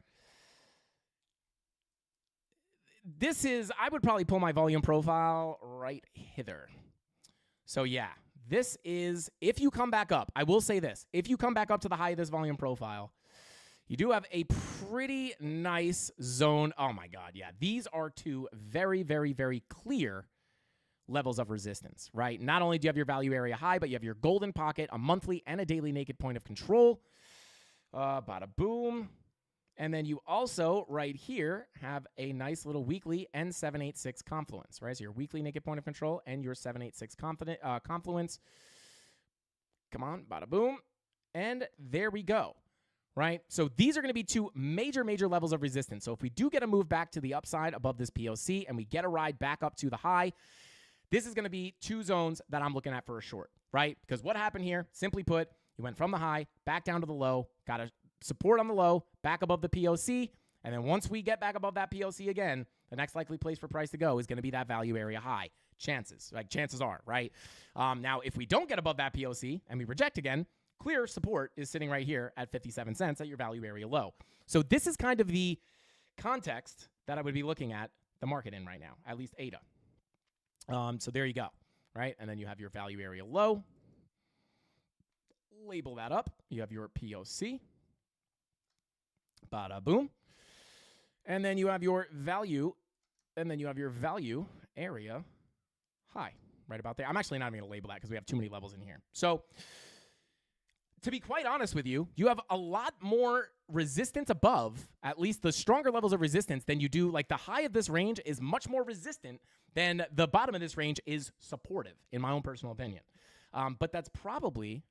This is, I would probably pull my volume profile right hither. So yeah, this is, if you come back up, I will say this, if you come back up to the high of this volume profile, you do have a pretty nice zone. Oh my God, yeah. These are 2 very, very, very clear levels of resistance, right? Not only do you have your value area high, but you have your golden pocket, a monthly and a daily naked point of control. Bada boom. And then you also, right here, have a nice little weekly N786 confluence, right? So your weekly naked point of control and your 786 confluence. Come on, bada boom. And there we go, right? So these are going to be 2 major levels of resistance. So if we do get a move back to the upside above this POC and we get a ride back up to the high, this is going to be 2 zones that I'm looking at for a short, right? Because what happened here, simply put, you went from the high back down to the low, got a support on the low, back above the POC, and then once we get back above that POC again, the next likely place for price to go is going to be that value area high. Chances are, right? Now, if we don't get above that POC and we reject again, clear support is sitting right here at 57 cents at your value area low. So this is kind of the context that I would be looking at the market in right now, at least ADA. So there you go, right? And then you have your value area low. Label that up. You have your POC. Bada boom. And then you have your value, area high, right about there. I'm actually not even going to label that because we have too many levels in here. So to be quite honest with you, you have a lot more resistance above, at least the stronger levels of resistance than you do. Like the high of this range is much more resistant than the bottom of this range is supportive, in my own personal opinion. But that's probably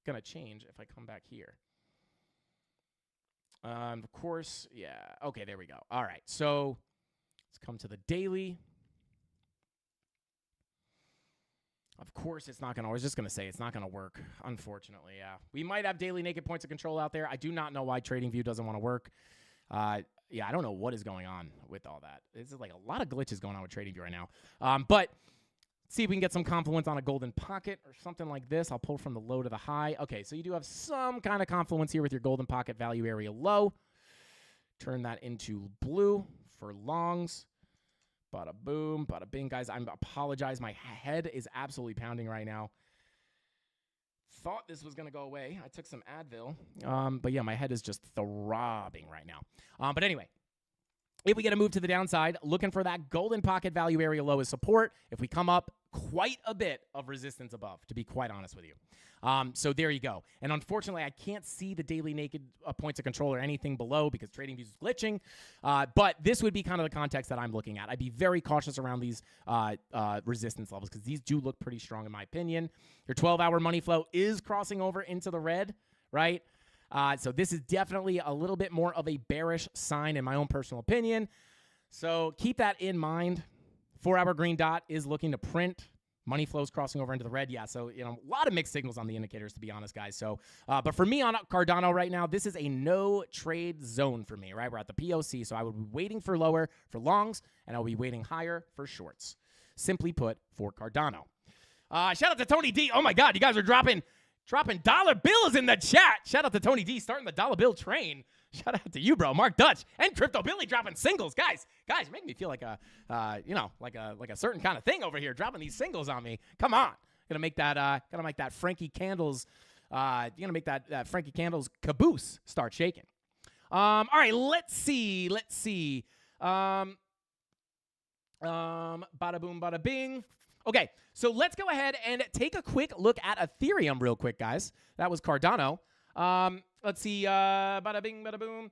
going to change if I come back here. Of course, yeah. Okay, there we go. All right, so let's come to the daily. Of course, it's not going to, I was just going to say it's not going to work, unfortunately, yeah. We might have daily naked points of control out there. I do not know why TradingView doesn't want to work. Yeah, I don't know what is going on with all that. It's like a lot of glitches going on with TradingView right now. But See if we can get some confluence on a golden pocket or something like this. I'll pull from the low to the high. Okay, so you do have some kind of confluence here with your golden pocket value area low. Turn that into blue for longs. Bada boom, bada bing. Guys, I apologize. My head is absolutely pounding right now. Thought this was going to go away. I took some Advil. But yeah, my head is just throbbing right now. But anyway. If we get a move to the downside, looking for that golden pocket value area low as support. If we come up, quite a bit of resistance above, to be quite honest with you. So there you go. And unfortunately, I can't see the daily naked points of control or anything below because TradingView is glitching. But this would be kind of the context that I'm looking at. I'd be very cautious around these resistance levels because these do look pretty strong in my opinion. Your 12-hour money flow is crossing over into the red, right? So this is definitely a little bit more of a bearish sign in my own personal opinion. So keep that in mind. 4-hour green dot is looking to print. Money flows crossing over into the red. Yeah, so, a lot of mixed signals on the indicators, to be honest, guys. So, but for me on Cardano right now, this is a no trade zone for me, right? We're at the POC, so I would be waiting for lower for longs, and I'll be waiting higher for shorts. Simply put, for Cardano. Shout out to Tony D. Oh, my God, you guys are dropping dollar bills in the chat. Shout out to Tony D starting the dollar bill train. Shout out to you, bro. Mark Dutch and Crypto Billy dropping singles. Guys, make me feel like a certain kind of thing over here, dropping these singles on me. Come on. Gonna make that Frankie Candles, make that Frankie Candles caboose start shaking. All right, let's see. Bada boom, bada bing. Okay, so let's go ahead and take a quick look at Ethereum real quick, guys. That was Cardano. Let's see. Bada bing, bada boom.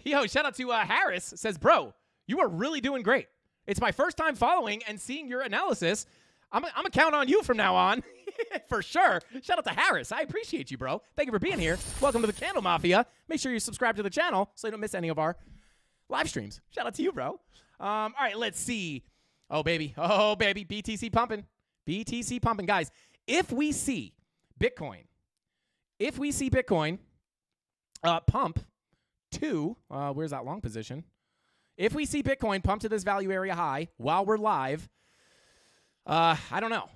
Yo, shout out to Harris. Says, bro, you are really doing great. It's my first time following and seeing your analysis. I'm going to count on you from now on. For sure. Shout out to Harris. I appreciate you, bro. Thank you for being here. Welcome to the Candle Mafia. Make sure you subscribe to the channel so you don't miss any of our live streams. Shout out to you, bro. All right, let's see. Oh, baby. BTC pumping. BTC pumping. Guys, if we see Bitcoin pump to, where's that long position? If we see Bitcoin pump to this value area high while we're live, I don't know.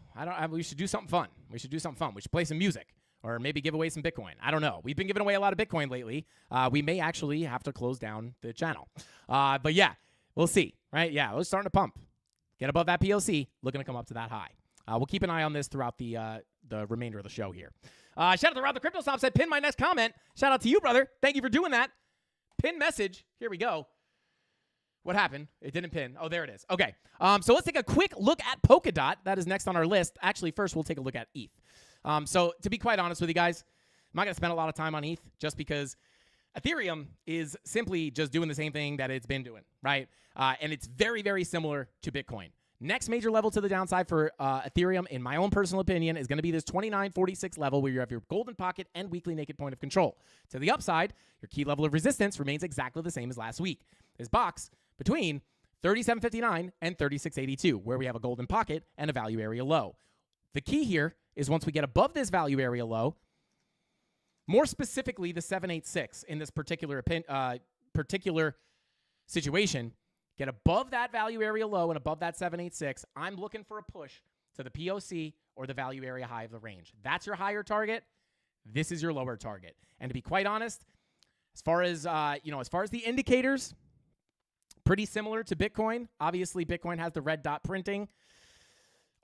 We should do something fun. We should play some music or maybe give away some Bitcoin. I don't know. We've been giving away a lot of Bitcoin lately. We may actually have to close down the channel. But yeah, we'll see, right? Yeah, we're starting to pump. Get above that POC, looking to come up to that high. We'll keep an eye on this throughout the remainder of the show here. Shout out to Rob the Crypto Stomp said, pin my next comment. Shout out to you, brother. Thank you for doing that. Pin message. Here we go. What happened? It didn't pin. Oh, there it is. Okay. So let's take a quick look at Polkadot. That is next on our list. Actually, first we'll take a look at ETH. So to be quite honest with you guys, I'm not going to spend a lot of time on ETH just because Ethereum is simply just doing the same thing that it's been doing, right? And it's very, very similar to Bitcoin. Next major level to the downside for Ethereum, in my own personal opinion, is going to be this 2946 level where you have your golden pocket and weekly naked point of control. To the upside, your key level of resistance remains exactly the same as last week. This box between 3759 and 3682, where we have a golden pocket and a value area low. The key here is once we get above this value area low, more specifically the 786 in this particular situation, get above that value area low and above that 786, I'm looking for a push to the POC or the value area high of the range. That's your higher target. This is your lower target. And to be quite honest, as far as the indicators, pretty similar to Bitcoin. Obviously, Bitcoin has the red dot printing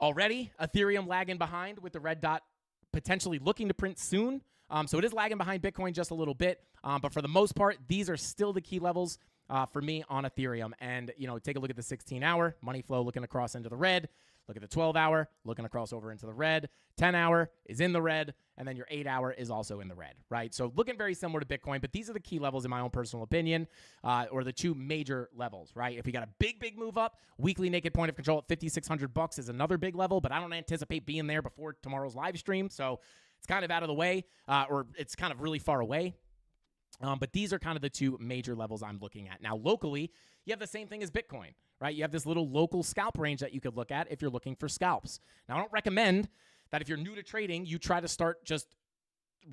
already. Ethereum lagging behind with the red dot potentially looking to print soon. So it is lagging behind Bitcoin just a little bit. But for the most part, these are still the key levels for me on Ethereum. And, take a look at the 16-hour. Money flow looking across into the red. Look at the 12-hour, looking across over into the red. 10-hour is in the red. And then your 8-hour is also in the red, right? So looking very similar to Bitcoin. But these are the key levels in my own personal opinion, or the two major levels, right? If we got a big, big move up, weekly naked point of control at $5,600 is another big level. But I don't anticipate being there before tomorrow's live stream. So it's kind of out of the way, or it's kind of really far away. But these are kind of the two major levels I'm looking at. Now, locally, you have the same thing as Bitcoin, right? You have this little local scalp range that you could look at if you're looking for scalps. Now, I don't recommend that if you're new to trading, you try to start just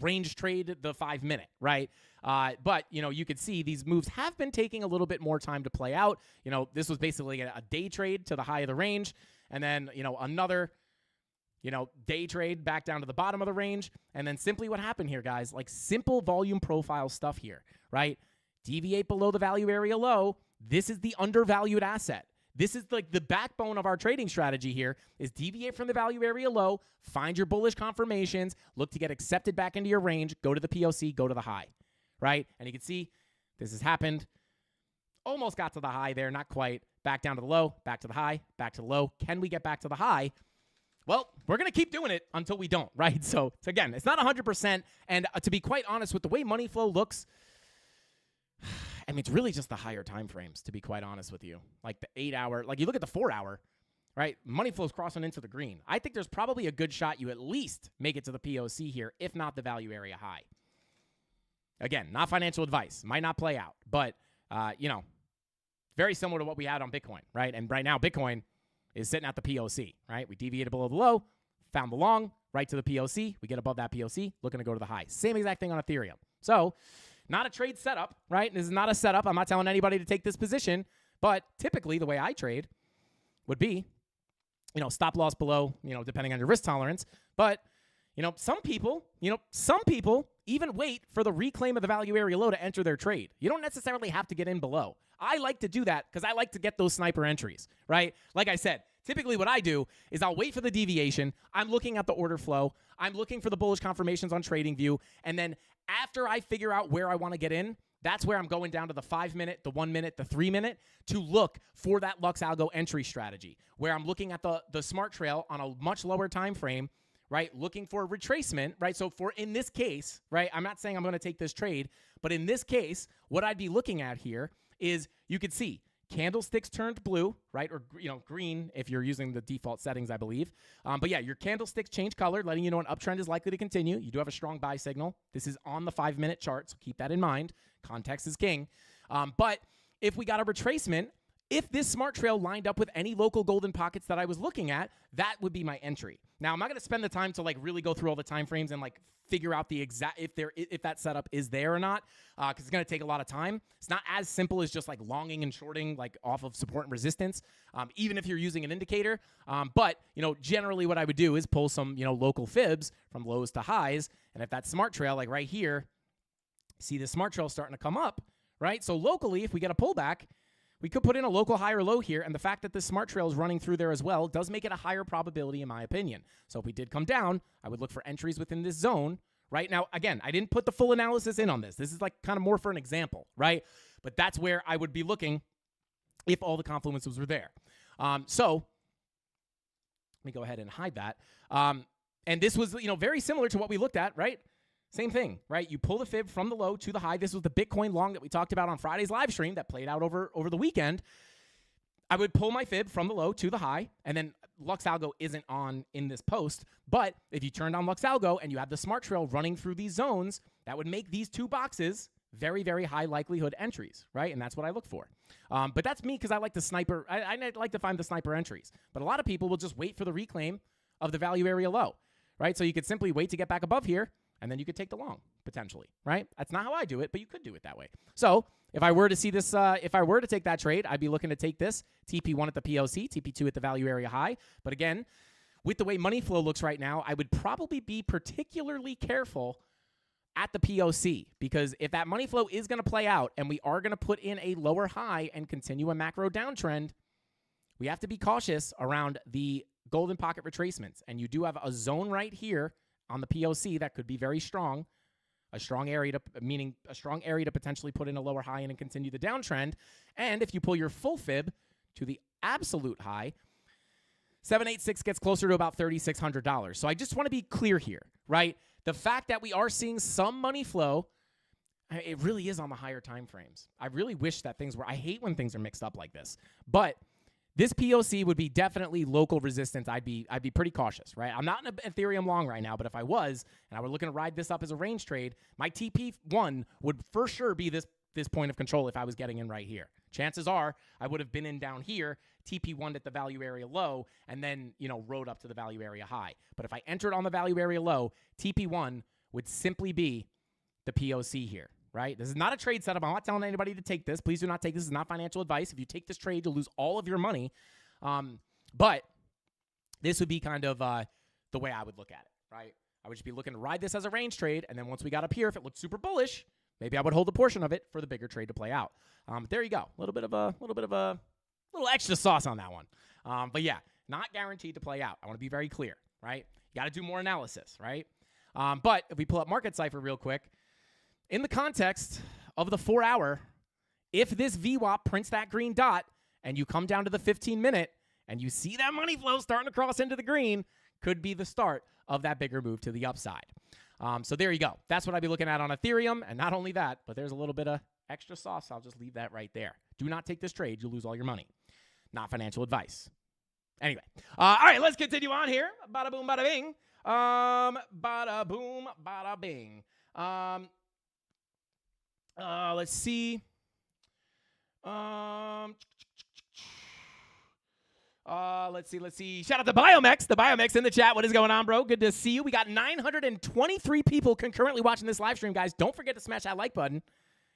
range trade the 5 minute, right? But, you could see these moves have been taking a little bit more time to play out. This was basically a day trade to the high of the range, and then, another, day trade back down to the bottom of the range. And then simply what happened here, guys, like simple volume profile stuff here, right? Deviate below the value area low. This is the undervalued asset. This is like the backbone of our trading strategy here is deviate from the value area low, find your bullish confirmations, look to get accepted back into your range, go to the POC, go to the high, right? And you can see this has happened. Almost got to the high there, not quite. Back down to the low, back to the high, back to the low. Can we get back to the high? Well, we're going to keep doing it until we don't, right? So, again, it's not 100%. And to be quite honest, with the way money flow looks, I mean, it's really just the higher time frames, to be quite honest with you. Like the 8 hour, like you look at the 4 hour, right? Money flow's crossing into the green. I think there's probably a good shot you at least make it to the POC here, if not the value area high. Again, not financial advice. Might not play out. But, very similar to what we had on Bitcoin, right? And right now, Bitcoin is sitting at the POC, right? We deviated below the low, found the long, right to the POC. We get above that POC, looking to go to the high. Same exact thing on Ethereum. So, not a trade setup, right? This is not a setup. I'm not telling anybody to take this position, but typically the way I trade would be, stop loss below, depending on your risk tolerance. But, some people even wait for the reclaim of the value area low to enter their trade. You don't necessarily have to get in below. I like to do that because I like to get those sniper entries, right? Like I said, typically what I do is I'll wait for the deviation. I'm looking at the order flow. I'm looking for the bullish confirmations on TradingView. And then after I figure out where I want to get in, that's where I'm going down to the 5 minute, the 1 minute, the 3 minute to look for that Lux Algo entry strategy, where I'm looking at the smart trail on a much lower time frame, right? Looking for a retracement, right? So in this case, right, I'm not saying I'm going to take this trade, but in this case, what I'd be looking at here is you could see candlesticks turned blue, right? Or, green if you're using the default settings, I believe. But yeah, your candlesticks change color, letting you know an uptrend is likely to continue. You do have a strong buy signal. This is on the 5 minute chart, so keep that in mind. Context is king. But if we got a retracement, if this smart trail lined up with any local golden pockets that I was looking at, that would be my entry. Now, I'm not going to spend the time to really go through all the time frames and figure out the exact if that setup is there or not, because it's going to take a lot of time. It's not as simple as just longing and shorting off of support and resistance, even if you're using an indicator. But generally what I would do is pull some local fibs from lows to highs, and if that smart trail right here, see the smart trail starting to come up, right? So locally, if we get a pullback, we could put in a local high or low here, and the fact that this smart trail is running through there as well does make it a higher probability in my opinion. So if we did come down, I would look for entries within this zone. Right now, again, I didn't put the full analysis in on this. This is kind of more for an example, right? But that's where I would be looking if all the confluences were there. So let me go ahead and hide that. And this was, very similar to what we looked at, right? Same thing, right? You pull the fib from the low to the high. This was the Bitcoin long that we talked about on Friday's live stream that played out over the weekend. I would pull my fib from the low to the high, and then Lux Algo isn't on in this post, but if you turned on Lux Algo and you have the smart trail running through these zones, that would make these two boxes very, very high likelihood entries, right? And that's what I look for. But that's me because I like to sniper. I like to find the sniper entries. But a lot of people will just wait for the reclaim of the value area low, right? So you could simply wait to get back above here, and then you could take the long, potentially, right? That's not how I do it, but you could do it that way. So if I were to see this, if I were to take that trade, I'd be looking to take this TP1 at the POC, TP2 at the value area high. But again, with the way money flow looks right now, I would probably be particularly careful at the POC, because if that money flow is going to play out and we are going to put in a lower high and continue a macro downtrend, we have to be cautious around the golden pocket retracements. And you do have a zone right here on the POC that could be very strong, a strong area to potentially put in a lower high and continue the downtrend. And if you pull your full fib to the absolute high, 786 gets closer to about $3,600. So I just want to be clear here, right? The fact that we are seeing some money flow, it really is on the higher time frames. I really wish that I hate when things are mixed up like this. But this POC would be definitely local resistance. I'd be pretty cautious, right? I'm not in an Ethereum long right now, but if I was, and I were looking to ride this up as a range trade, my TP1 would for sure be this point of control if I was getting in right here. Chances are I would have been in down here, TP1 at the value area low, and then, rode up to the value area high. But if I entered on the value area low, TP1 would simply be the POC here, right? This is not a trade setup. I'm not telling anybody to take this. Please do not take this. This is not financial advice. If you take this trade, you'll lose all of your money. But this would be kind of the way I would look at it, right? I would just be looking to ride this as a range trade, and then once we got up here, if it looked super bullish, maybe I would hold a portion of it for the bigger trade to play out. There you go. A little extra sauce on that one. But yeah, not guaranteed to play out. I want to be very clear, right? You got to do more analysis, right? But if we pull up Market Cipher real quick, in the context of the 4-hour, if this VWAP prints that green dot and you come down to the 15-minute and you see that money flow starting to cross into the green, could be the start of that bigger move to the upside. So there you go. That's what I'd be looking at on Ethereum. And not only that, but there's a little bit of extra sauce. I'll just leave that right there. Do not take this trade. You'll lose all your money. Not financial advice. Anyway. All right, let's continue on here. Bada boom, bada bing. Bada boom, bada bing. Let's see. Let's see. Shout out to Biomex. The Biomex in the chat. What is going on, bro? Good to see you. We got 923 people concurrently watching this live stream, guys. Don't forget to smash that like button.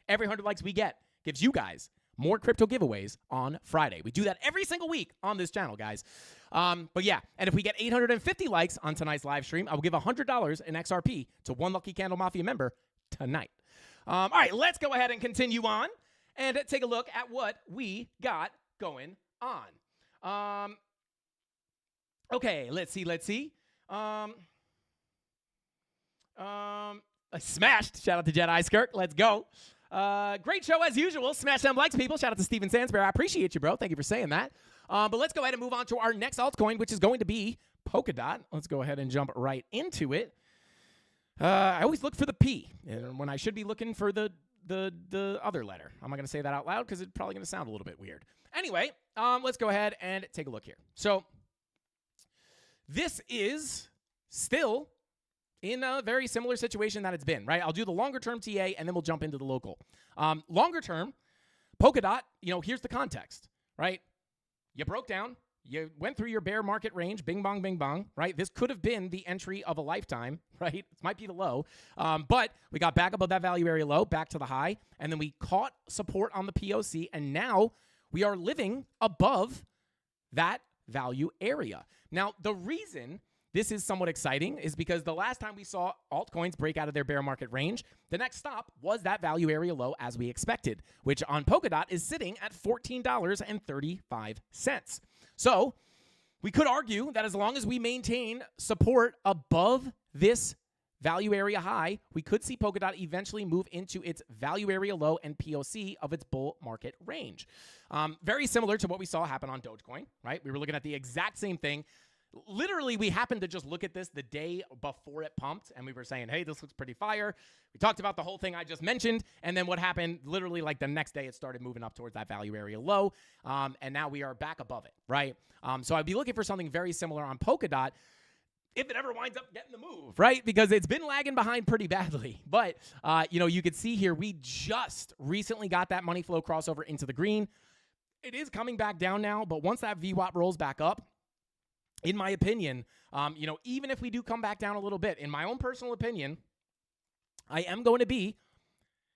Every 100 likes we get gives you guys more crypto giveaways on Friday. We do that every single week on this channel, guys. But yeah, and if we get 850 likes on tonight's live stream, I will give $100 in XRP to one lucky CandleMafia member tonight. All right, let's go ahead and continue on and take a look at what we got going on. Okay, let's see. Smashed. Shout out to Jedi Skirk. Let's go. Great show as usual. Smash them likes, people. Shout out to Steven Sansbury. I appreciate you, bro. Thank you for saying that. But let's go ahead and move on to our next altcoin, which is going to be Polkadot. Let's go ahead and jump right into it. I always look for the P when I should be looking for the other letter. I'm not going to say that out loud because it's probably going to sound a little bit weird. Anyway, let's go ahead and take a look here. So this is still in a very similar situation that it's been, right? I'll do the longer-term TA, and then we'll jump into the local. Longer-term, Polkadot, here's the context, right? You broke down. You went through your bear market range, bing, bong, right? This could have been the entry of a lifetime, right? This might be the low. But we got back above that value area low, back to the high, and then we caught support on the POC, and now we are living above that value area. Now, the reason this is somewhat exciting is because the last time we saw altcoins break out of their bear market range, the next stop was that value area low as we expected, which on Polkadot is sitting at $14.35. So we could argue that as long as we maintain support above this value area high, we could see Polkadot eventually move into its value area low and POC of its bull market range. Very similar to what we saw happen on Dogecoin, right? We were looking at the exact same thing. Literally, we happened to just look at this the day before it pumped, and we were saying, hey, this looks pretty fire. We talked about the whole thing I just mentioned, and then what happened, literally like the next day, it started moving up towards that value area low, and now we are back above it, right? So I'd be looking for something very similar on Polkadot if it ever winds up getting the move, right? Because it's been lagging behind pretty badly. But, you could see here, we just recently got that money flow crossover into the green. It is coming back down now, but once that VWAP rolls back up, in my opinion, even if we do come back down a little bit, in my own personal opinion, I am going to be,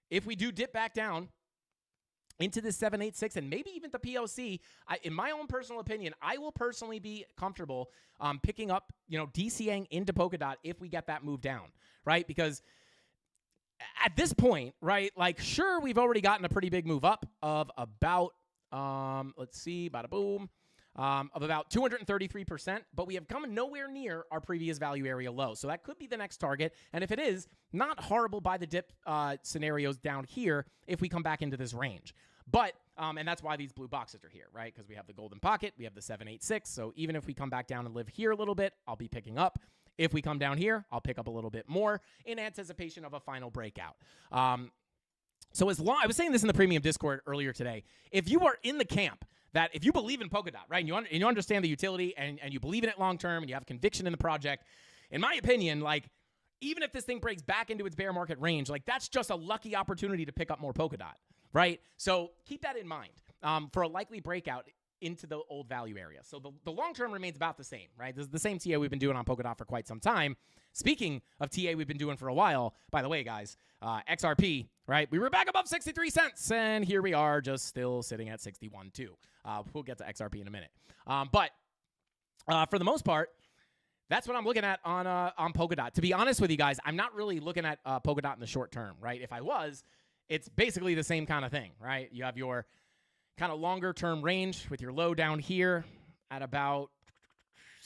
if we do dip back down into the 786 and maybe even the POC, in my own personal opinion, I will personally be comfortable picking up, DCAing into Polkadot if we get that move down, right? Because at this point, right, sure, we've already gotten a pretty big move up of about, let's see, bada boom, of about 233%, but we have come nowhere near our previous value area low. So that could be the next target. And if it is, not horrible by the dip scenarios down here if we come back into this range. But, and that's why these blue boxes are here, right? Because we have the golden pocket, we have the 786. So even if we come back down and live here a little bit, I'll be picking up. If we come down here, I'll pick up a little bit more in anticipation of a final breakout. So as long, I was saying this in the premium Discord earlier today, if you are in the camp that if you believe in Polkadot, right, and you understand the utility and you believe in it long-term and you have conviction in the project, in my opinion, even if this thing breaks back into its bear market range, that's just a lucky opportunity to pick up more Polkadot, right? So keep that in mind. For a likely breakout, into the old value area. So the long term remains about the same, right? This is the same TA we've been doing on Polkadot for quite some time. Speaking of TA we've been doing for a while, by the way, guys, XRP, right? We were back above 63 cents, and here we are just still sitting at 61.2. We'll get to XRP in a minute. But for the most part, that's what I'm looking at on Polkadot. To be honest with you guys, I'm not really looking at Polkadot in the short term, right? If I was, it's basically the same kind of thing, right? You have your kind of longer term range with your low down here at about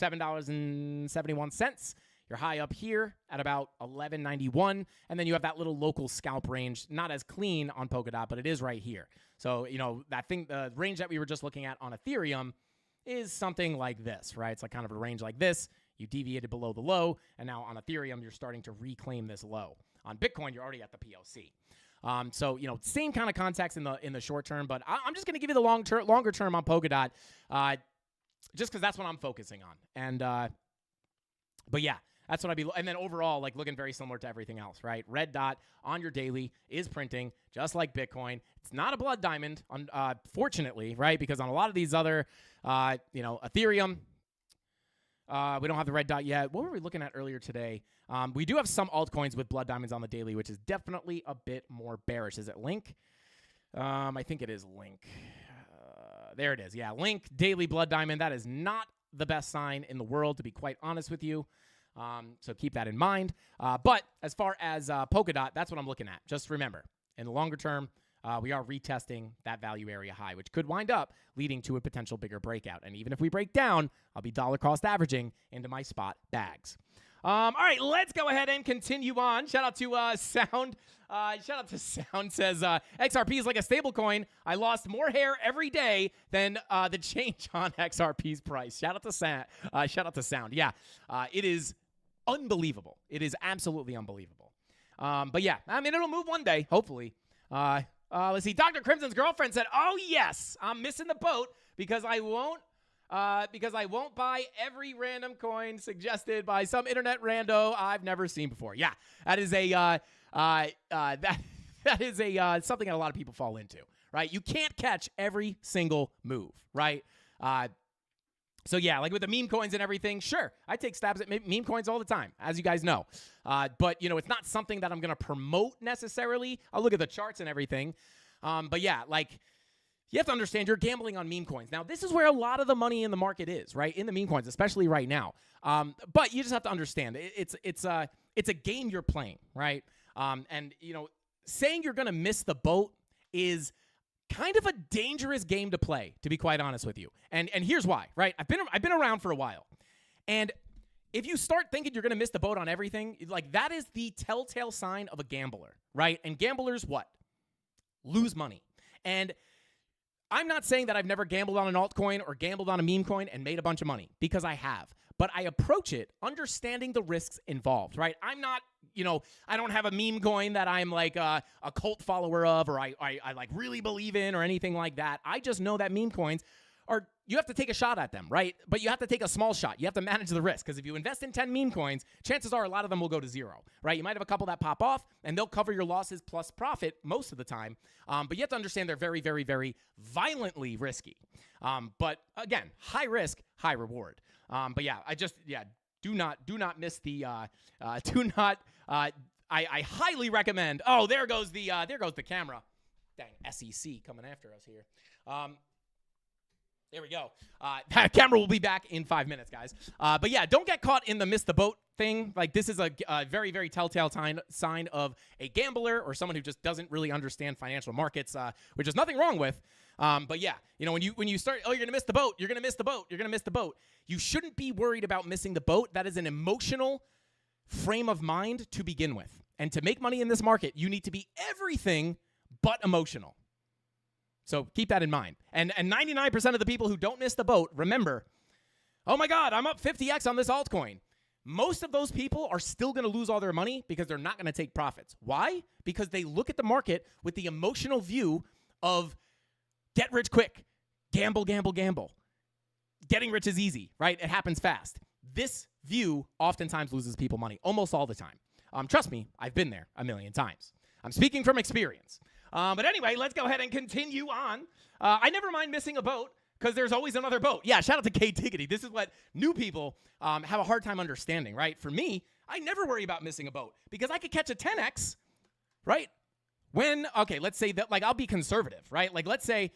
$7.71. Your high up here at about $11.91. And then you have that little local scalp range, not as clean on Polkadot, but it is right here. So, you know, that thing, the range that we were just looking at on Ethereum is something like this, right? It's like kind of a range like this. You deviated below the low, and now on Ethereum, you're starting to reclaim this low. On Bitcoin, you're already at the POC. So, you know, same kind of context in the short term, but I'm just going to give you the longer term on Polkadot, just because that's what I'm focusing on. And, but yeah, that's what I'd be, and then overall, like looking very similar to everything else, right? Red dot on your daily is printing just like Bitcoin. It's not a blood diamond, fortunately, right? Because on a lot of these other, you know, Ethereum, we don't have the red dot yet. What were we looking at earlier today? We do have some altcoins with blood diamonds on the daily, which is definitely a bit more bearish. Is it Link? I think it is Link. There it is. Yeah, Link, daily blood diamond. That is not the best sign in the world, to be quite honest with you. So keep that in mind. But as far as Polkadot, that's what I'm looking at. Just remember, in the longer term, we are retesting that value area high, which could wind up leading to a potential bigger breakout. And even if we break down, I'll be dollar cost averaging into my spot bags. All right, let's go ahead and continue on. Shout out to Sound. Shout out to Sound says, XRP is like a stable coin. I lost more hair every day than the change on XRP's price. Shout out to Sound. Yeah, it is unbelievable. It is absolutely unbelievable. But yeah, I mean, it'll move one day, hopefully. Let's see. Dr. Crimson's girlfriend said, "Oh yes, I'm missing the boat because I won't buy every random coin suggested by some internet rando I've never seen before." Yeah, that is a something that a lot of people fall into, right? You can't catch every single move, right? So yeah, like with the meme coins and everything, sure, I take stabs at meme coins all the time, as you guys know. But, you know, it's not something that I'm going to promote necessarily. I'll look at the charts and everything. But yeah, like, you have to understand you're gambling on meme coins. Now, this is where a lot of the money in the market is, right? In the meme coins, especially right now. But you just have to understand, it's a game you're playing, right? And, you know, saying you're going to miss the boat is kind of a dangerous game to play, to be quite honest with you. And here's why, right? I've been around for a while. And if you start thinking you're going to miss the boat on everything, like that is the telltale sign of a gambler, right? And gamblers what? Lose money. And I'm not saying that I've never gambled on an altcoin or gambled on a meme coin and made a bunch of money, because I have. But I approach it understanding the risks involved, right? I'm not, you know, I don't have a meme coin that I'm like a cult follower of, or I like really believe in, or anything like that. I just know that meme coins are, you have to take a shot at them, right? But you have to take a small shot. You have to manage the risk, because if you invest in 10 meme coins, chances are a lot of them will go to zero, right? You might have a couple that pop off, and they'll cover your losses plus profit most of the time. But you have to understand they're very, very, very violently risky. But again, high risk, high reward. But yeah, do not miss the, I highly recommend. Oh, there goes the camera. Dang, SEC coming after us here. There we go. That camera will be back in 5 minutes, guys. But yeah, don't get caught in the miss the boat thing. Like, this is a very, very telltale sign of a gambler or someone who just doesn't really understand financial markets, which is nothing wrong with. But yeah, you know, when you start, oh, you're going to miss the boat, you're going to miss the boat, you're going to miss the boat. You shouldn't be worried about missing the boat. That is an emotional frame of mind to begin with. And to make money in this market, you need to be everything but emotional. So keep that in mind. And 99% of the people who don't miss the boat, remember, oh my God, I'm up 50x on this altcoin. Most of those people are still going to lose all their money because they're not going to take profits. Why? Because they look at the market with the emotional view of get rich quick, gamble, gamble, gamble. Getting rich is easy, right? It happens fast. This view oftentimes loses people money, almost all the time. Trust me, I've been there a million times. I'm speaking from experience. But anyway, let's go ahead and continue on. I never mind missing a boat, because there's always another boat. Yeah, shout out to K Tiggity. This is what new people have a hard time understanding, right? For me, I never worry about missing a boat because I could catch a 10x, right? Okay, let's say that, like, I'll be conservative, right? Like, let's say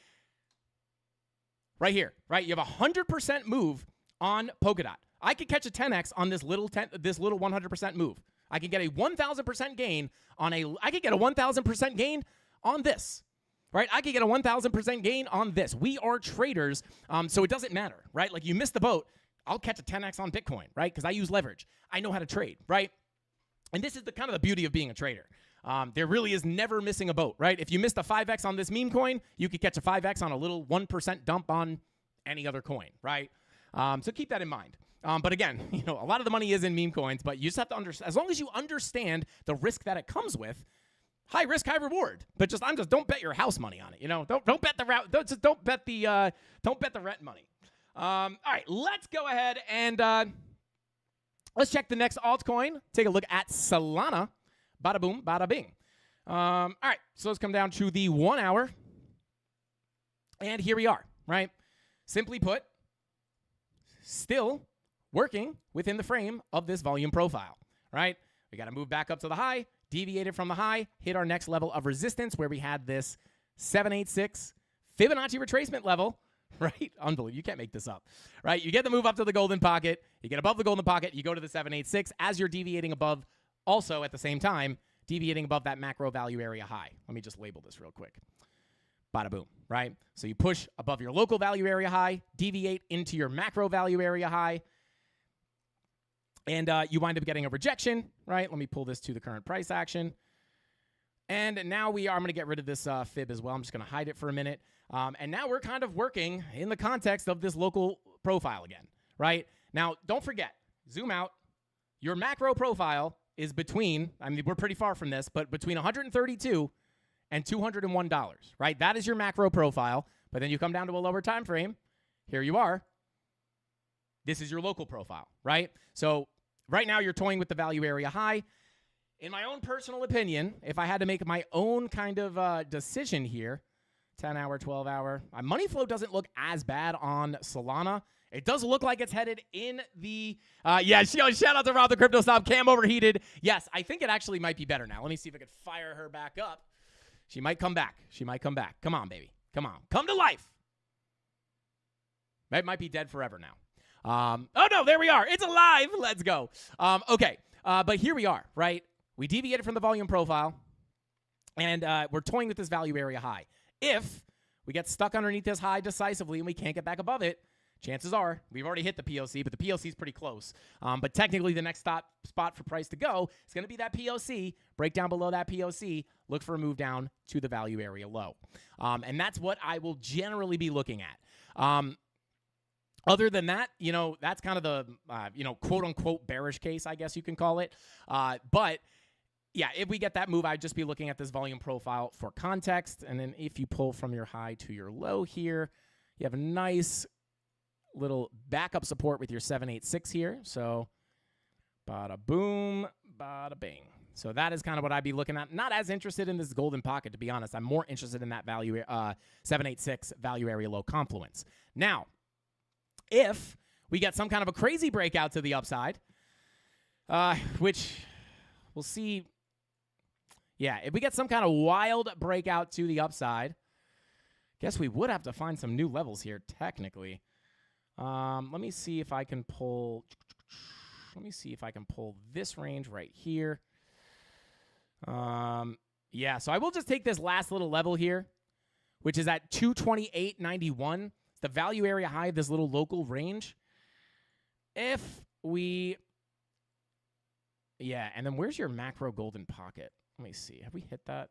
right here, right? You have a 100% move on Polkadot. I could catch a 10x on this little 100% move. I could get a 1,000% gain on I could get a 1,000% gain on this, right? I could get a 1,000% gain on this. We are traders, so it doesn't matter, right? Like, you miss the boat, I'll catch a 10x on Bitcoin, right? Because I use leverage. I know how to trade, right? And this is the kind of the beauty of being a trader. There really is never missing a boat, right? If you missed a 5x on this meme coin, you could catch a 5x on a little 1% dump on any other coin, right? So keep that in mind. But again, a lot of the money is in meme coins, but you just have to understand, as long as you understand the risk that it comes with, high risk, high reward. But don't bet your house money on it. Don't bet the route. Don't bet the rent money. All right, let's go ahead and let's check the next altcoin. Take a look at Solana. Bada boom, bada bing. All right, so let's come down to the 1 hour. And here we are, right? Simply put, still working within the frame of this volume profile, right? We got to move back up to the high, deviated from the high, hit our next level of resistance where we had this 786 Fibonacci retracement level, right? Unbelievable. You can't make this up, right? You get the move up to the golden pocket. You get above the golden pocket. You go to the 786 as you're deviating above, also at the same time, deviating above that macro value area high. Let me just label this real quick. Bada boom, right? So you push above your local value area high, deviate into your macro value area high, and you wind up getting a rejection, right? Let me pull this to the current price action. And now I'm going to get rid of this fib as well. I'm just going to hide it for a minute. And now we're kind of working in the context of this local profile again, right? Now, don't forget, zoom out. Your macro profile is between, we're pretty far from this, but between $132 and $201, right? That is your macro profile. But then you come down to a lower time frame. Here you are. This is your local profile, right? So right now you're toying with the value area high. In my own personal opinion, if I had to make my own kind of decision here, 10-hour, 12-hour, my money flow doesn't look as bad on Solana. It does look like it's headed in the, shout out to Rob the Crypto Snob. Cam overheated. Yes, I think it actually might be better now. Let me see if I could fire her back up. She might come back. Come on, baby. Come on. Come to life. It might be dead forever now. Oh, no, there we are. It's alive. Let's go. Okay, but here we are, right? We deviated from the volume profile, and we're toying with this value area high. If we get stuck underneath this high decisively and we can't get back above it, chances are we've already hit the POC, but the POC is pretty close. But technically, the next spot for price to go is going to be that POC. Break down below that POC. Look for a move down to the value area low. And that's what I will generally be looking at. Other than that, that's kind of the, quote-unquote bearish case, I guess you can call it. But, yeah, if we get that move, I'd just be looking at this volume profile for context. And then if you pull from your high to your low here, you have a nice little backup support with your 786 here. So, bada boom, bada bing. So that is kind of what I'd be looking at. Not as interested in this golden pocket, to be honest. I'm more interested in that value 786 value area low confluence. Now, if we get some kind of a crazy breakout to the upside, which we'll see. Yeah, if we get some kind of wild breakout to the upside, guess we would have to find some new levels here, technically. Let me see if I can pull. Let me see if I can pull this range right here. Yeah, so I will just take this last little level here, which is at 228.91. The value area high of this little local range. If we, and then where's your macro golden pocket? Let me see. Have we hit that?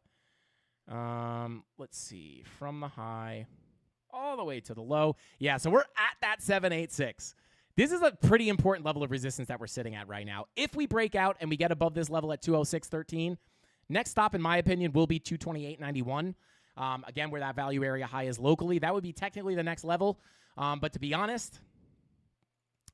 Let's see. From the high all the way to the low. Yeah, so we're at that 786. This is a pretty important level of resistance that we're sitting at right now. If we break out and we get above this level at 206.13, next stop, in my opinion, will be 228.91. Again, where that value area high is locally. That would be technically the next level. But to be honest,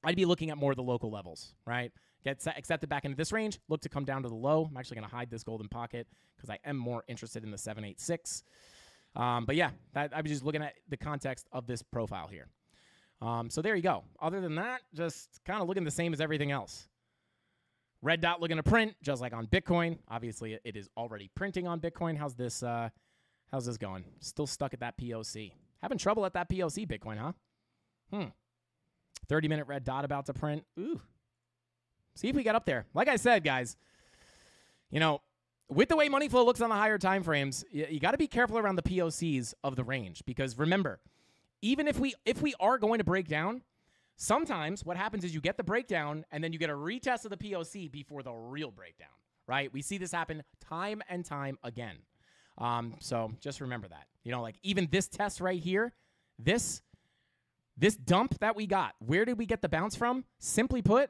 I'd be looking at more of the local levels, right? Get accepted back into this range. Look to come down to the low. I'm actually going to hide this golden pocket because I am more interested in the 786. But yeah, I was just looking at the context of this profile here. So there you go. Other than that, just kind of looking the same as everything else. Red dot looking to print, just like on Bitcoin. Obviously, it is already printing on Bitcoin. How's this going? Still stuck at that POC. Having trouble at that POC, Bitcoin, huh? 30-minute red dot about to print. Ooh. See if we get up there. Like I said, guys, with the way money flow looks on the higher time frames, you got to be careful around the POCs of the range, because remember, even if we are going to break down, sometimes what happens is you get the breakdown and then you get a retest of the POC before the real breakdown, right? We see this happen time and time again. So just remember that. Like even this test right here, this dump that we got, where did we get the bounce from? Simply put,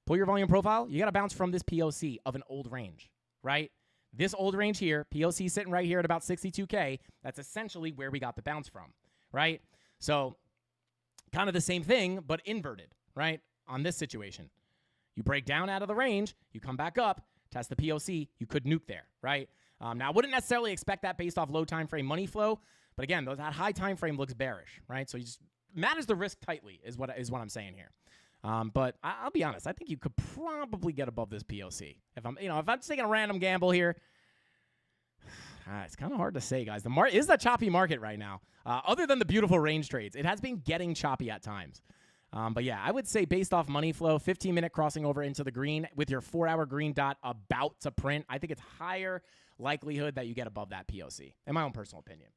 pull your volume profile, you got to bounce from this POC of an old range, right? This old range here, POC sitting right here at about 62K, that's essentially where we got the bounce from, right? So kind of the same thing, but inverted, right? On this situation. You break down out of the range, you come back up, test the POC, you could nuke there, right? Now, I wouldn't necessarily expect that based off low time frame money flow, but again, that high time frame looks bearish, right? So you just manage the risk tightly is what I'm saying here. But I'll be honest, I think you could probably get above this POC. If I'm just taking a random gamble here, it's kind of hard to say, guys. The is a choppy market right now. Other than the beautiful range trades, it has been getting choppy at times. But yeah, I would say based off money flow, 15-minute crossing over into the green with your 4-hour green dot about to print, I think it's higher likelihood that you get above that POC, in my own personal opinion.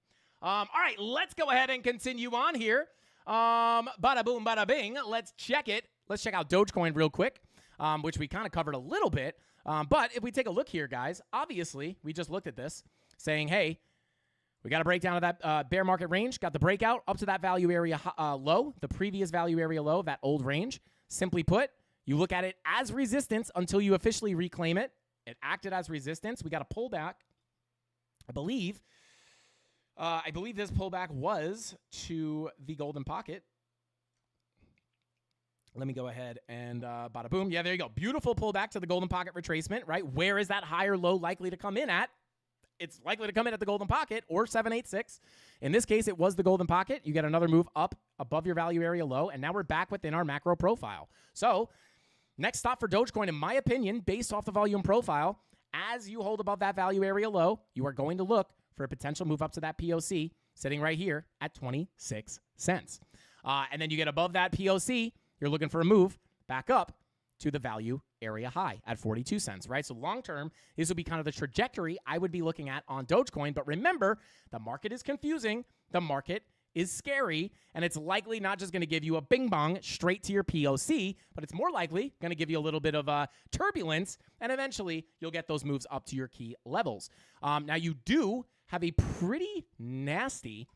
All right, let's go ahead and continue on here. Bada boom, bada bing. Let's check it. Let's check out Dogecoin real quick, which we kind of covered a little bit. But if we take a look here, guys, obviously we just looked at this saying, hey, we got to break down to that bear market range, got the breakout up to that value area low, the previous value area low, that old range. Simply put, you look at it as resistance until you officially reclaim it. It acted as resistance. We got to pull back. I believe this pullback was to the golden pocket. Let me go ahead and bada boom. Yeah, there you go. Beautiful pullback to the golden pocket retracement, right? Where is that higher low likely to come in at? It's likely to come in at the golden pocket or 786. In this case, it was the golden pocket. You get another move up above your value area low, and now we're back within our macro profile. So next stop for Dogecoin, in my opinion, based off the volume profile, as you hold above that value area low, you are going to look for a potential move up to that POC sitting right here at 26 cents. And then you get above that POC, you're looking for a move back up to the value area high at 42 cents, right? So long term, this will be kind of the trajectory I would be looking at on Dogecoin. But remember, the market is confusing. The market is scary. And it's likely not just going to give you a bing bong straight to your POC, but it's more likely going to give you a little bit of turbulence. And eventually, you'll get those moves up to your key levels. Now, you do have a pretty nasty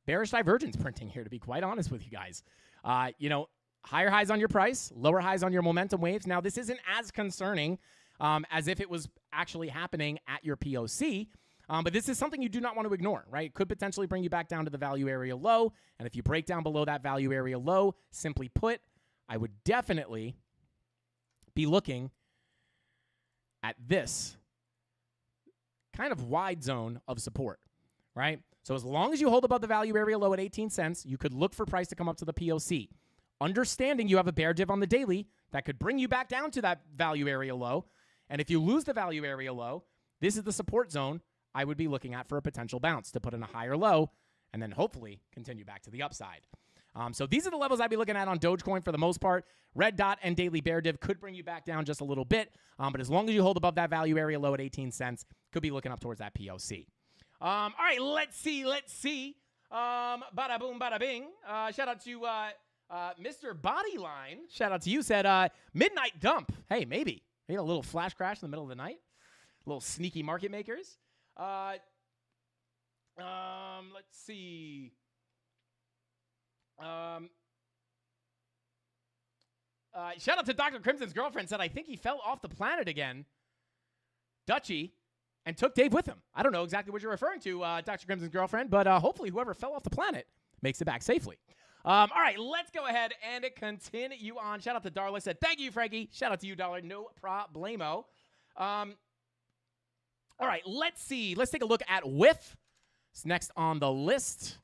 bearish divergence printing here, to be quite honest with you guys. Higher highs on your price, lower highs on your momentum waves. Now, this isn't as concerning as if it was actually happening at your POC, but this is something you do not want to ignore, right? It could potentially bring you back down to the value area low, and if you break down below that value area low, simply put, I would definitely be looking at this kind of wide zone of support, right? So as long as you hold above the value area low at 18 cents, you could look for price to come up to the POC. Understanding you have a bear div on the daily that could bring you back down to that value area low. And if you lose the value area low, this is the support zone I would be looking at for a potential bounce to put in a higher low and then hopefully continue back to the upside. So these are the levels I'd be looking at on Dogecoin for the most part. Red dot and daily bear div could bring you back down just a little bit. But as long as you hold above that value area low at 18 cents, could be looking up towards that POC. All right, let's see. Bada boom, bada bing. Shout out to Mr. Bodyline, shout out to you, said midnight dump. Hey, maybe. A little flash crash in the middle of the night. A little sneaky market makers. Let's see. Shout out to Dr. Crimson's girlfriend, said, I think he fell off the planet again, Dutchy, and took Dave with him. I don't know exactly what you're referring to, Dr. Crimson's girlfriend, but hopefully whoever fell off the planet makes it back safely. All right, let's go ahead and continue on. Shout out to Darla. Said, thank you, Frankie. Shout out to you, Darla. No problemo. All right, let's see. Let's take a look at whiff. It's next on the list.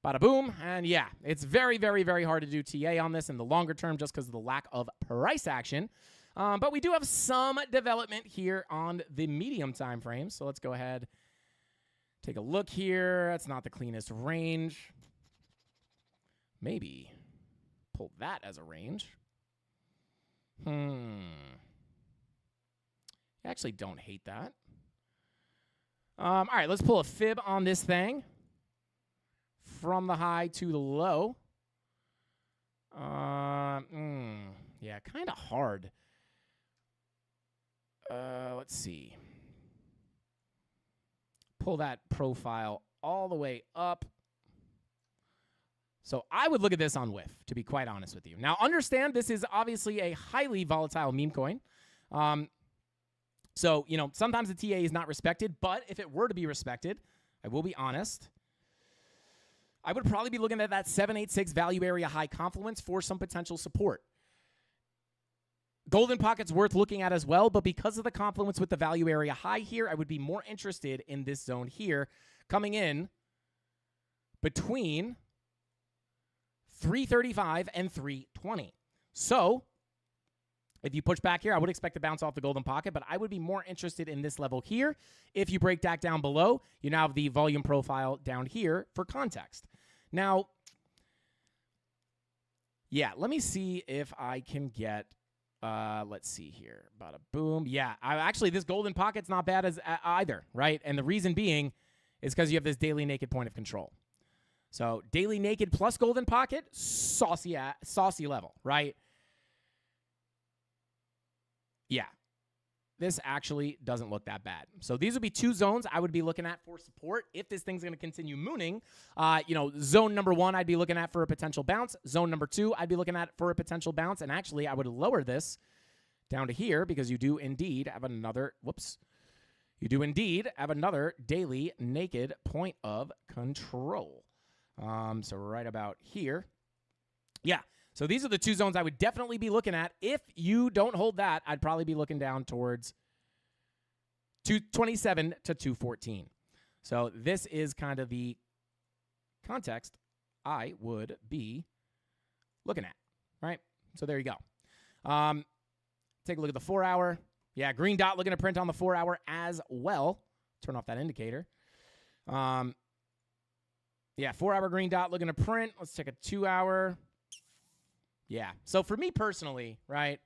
Bada boom. And yeah, it's very, very, very hard to do TA on this in the longer term just because of the lack of price action. But we do have some development here on the medium time frame. So let's go ahead, take a look here. That's not the cleanest range. Maybe pull that as a range. I actually don't hate that. All right, let's pull a fib on this thing from the high to the low. Yeah, kind of hard. Let's see. Pull that profile all the way up. So I would look at this on whiff, to be quite honest with you. Now, understand this is obviously a highly volatile meme coin. So, you know, sometimes the TA is not respected, but if it were to be respected, I will be honest, I would probably be looking at that 786 value area high confluence for some potential support. Golden pocket's worth looking at as well, but because of the confluence with the value area high here, I would be more interested in this zone here coming in between 335 and 320. So if you push back here, I would expect to bounce off the golden pocket, but I would be more interested in this level here. If you break that down below, you now have the volume profile down here for context. Now, yeah, let me see if I can get, let's see here. Bada boom. Yeah, actually, this golden pocket's not bad as either, right? And the reason being is because you have this daily naked point of control. So daily naked plus golden pocket, saucy level, right? Yeah, this actually doesn't look that bad. So these would be two zones I would be looking at for support if this thing's going to continue mooning. You know, zone number 1 I'd be looking at for a potential bounce. Zone number 2 I'd be looking at for a potential bounce. And actually, I would lower this down to here because you do indeed have another, you do indeed have another daily naked point of control. So right about here. Yeah. So these are the two zones I would definitely be looking at. If you don't hold that, I'd probably be looking down towards 227 to 214. So this is kind of the context I would be looking at, right? So there you go. Take a look at the 4 hour. Yeah, green dot looking to print on the 4 hour as well. Turn off that indicator. Yeah, 4 hour green dot looking to print. Let's take a 2 hour. Yeah. So for me personally, right,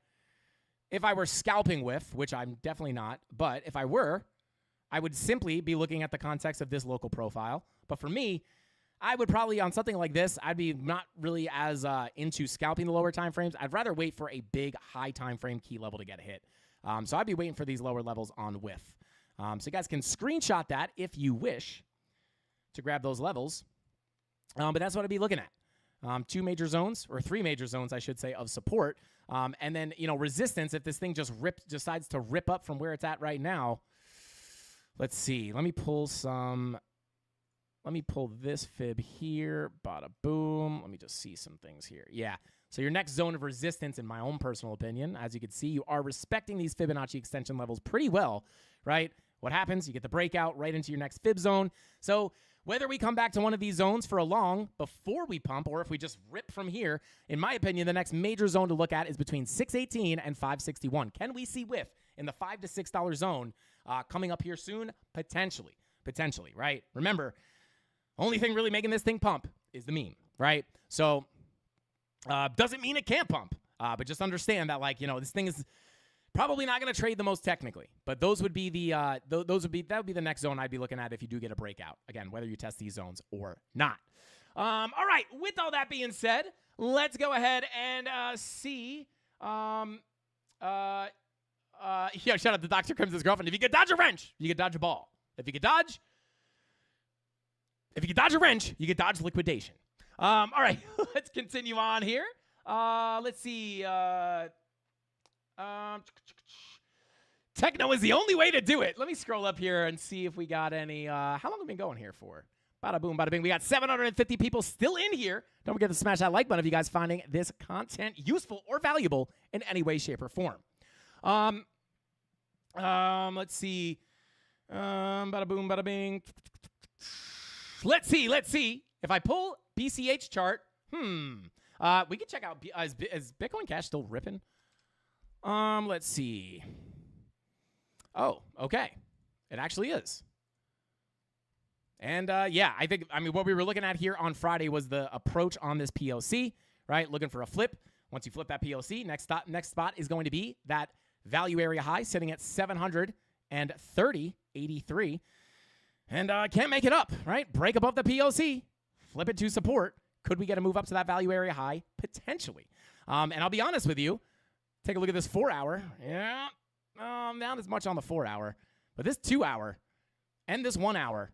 if I were scalping whiff, which I'm definitely not, but if I were, I would simply be looking at the context of this local profile. But for me, I would probably, on something like this, I'd be not really as into scalping the lower time frames. I'd rather wait for a big high time frame key level to get a hit. So I'd be waiting for these lower levels on whiff. So you guys can screenshot that if you wish to grab those levels. But that's what I'd be looking at. 2 major zones, or 3 major zones, I should say, of support. And then, you know, resistance, if this thing just decides to rip up from where it's at right now. Let's see. Let me pull this fib here. Bada boom. Let me just see some things here. Yeah. So your next zone of resistance, in my own personal opinion, as you can see, you are respecting these Fibonacci extension levels pretty well, right? What happens? You get the breakout right into your next fib zone. So whether we come back to one of these zones for a long before we pump, or if we just rip from here, in my opinion, the next major zone to look at is between 618 and 561. Can we see whiff in the $5 to $6 zone coming up here soon? Potentially, right? Remember, only thing really making this thing pump is the meme, right? So doesn't mean it can't pump, but just understand that, like, you know, this thing is probably not going to trade the most technically, but those would be the that would be the next zone I'd be looking at if you do get a breakout. Again, whether you test these zones or not. All right. With all that being said, let's go ahead and see. Yeah, shout out to Dr. Crimson's girlfriend. If you could dodge a wrench, you could dodge a ball. If you could dodge a wrench, you could dodge liquidation. All right. Let's continue on here. Let's see. Techno is the only way to do it. Let me scroll up here and see if we got any. How long have we been going here for? Bada boom, bada bing. We got 750 people still in here. Don't forget to smash that like button if you guys finding this content useful or valuable in any way, shape, or form. Let's see. Bada boom, bada bing. Let's see. If I pull BCH chart, we can check out. Is Bitcoin Cash still ripping? Let's see. Oh, okay. It actually is. And yeah, I mean, what we were looking at here on Friday was the approach on this POC, right? Looking for a flip. Once you flip that POC, next spot is going to be that value area high sitting at 730.83. And can't make it up, right? Break above the POC, flip it to support. Could we get a move up to that value area high? Potentially. And I'll be honest with you. Take a look at this 4 hour. Yeah, not as much on the 4 hour. But this 2 hour and this 1 hour,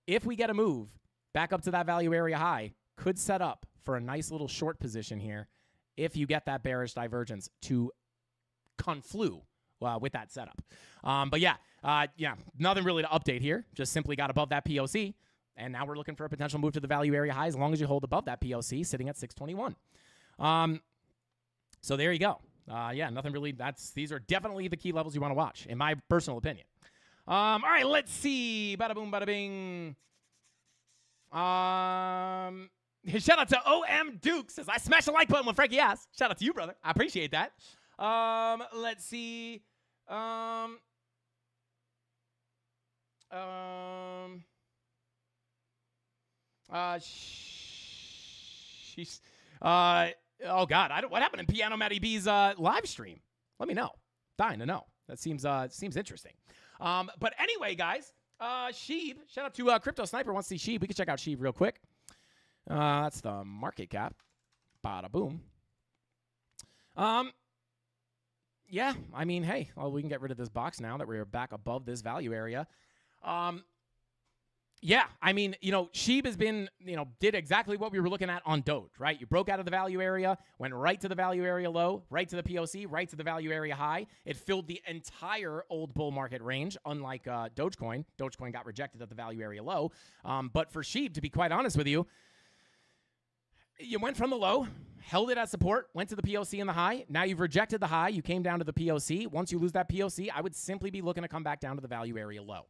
if we get a move back up to that value area high, could set up for a nice little short position here if you get that bearish divergence to conflue with that setup. But yeah, nothing really to update here. Just simply got above that POC, and now we're looking for a potential move to the value area high as long as you hold above that POC sitting at 621. So there you go. Yeah, nothing really. These are definitely the key levels you want to watch, in my personal opinion. All right, let's see. Bada boom, bada bing. Shout out to OM Duke says, I smashed the like button when Frankie asked. Shout out to you, brother. I appreciate that. Let's see. Oh God, what happened in Piano Matty B's live stream? Let me know. Dying to know. That seems interesting. But anyway, guys, Sheeb. Shout out to Crypto Sniper wants to see Sheeb. We can check out Sheeb real quick. That's the market cap. Bada boom. Yeah, I mean, hey, well, we can get rid of this box now that we're back above this value area. Yeah, I mean, Sheeb has been, did exactly what we were looking at on Doge, right? You broke out of the value area, went right to the value area low, right to the POC, right to the value area high. It filled the entire old bull market range, unlike Dogecoin. Dogecoin got rejected at the value area low. But for Sheeb, to be quite honest with you, you went from the low, held it as support, went to the POC and the high. Now you've rejected the high. You came down to the POC. Once you lose that POC, I would simply be looking to come back down to the value area low.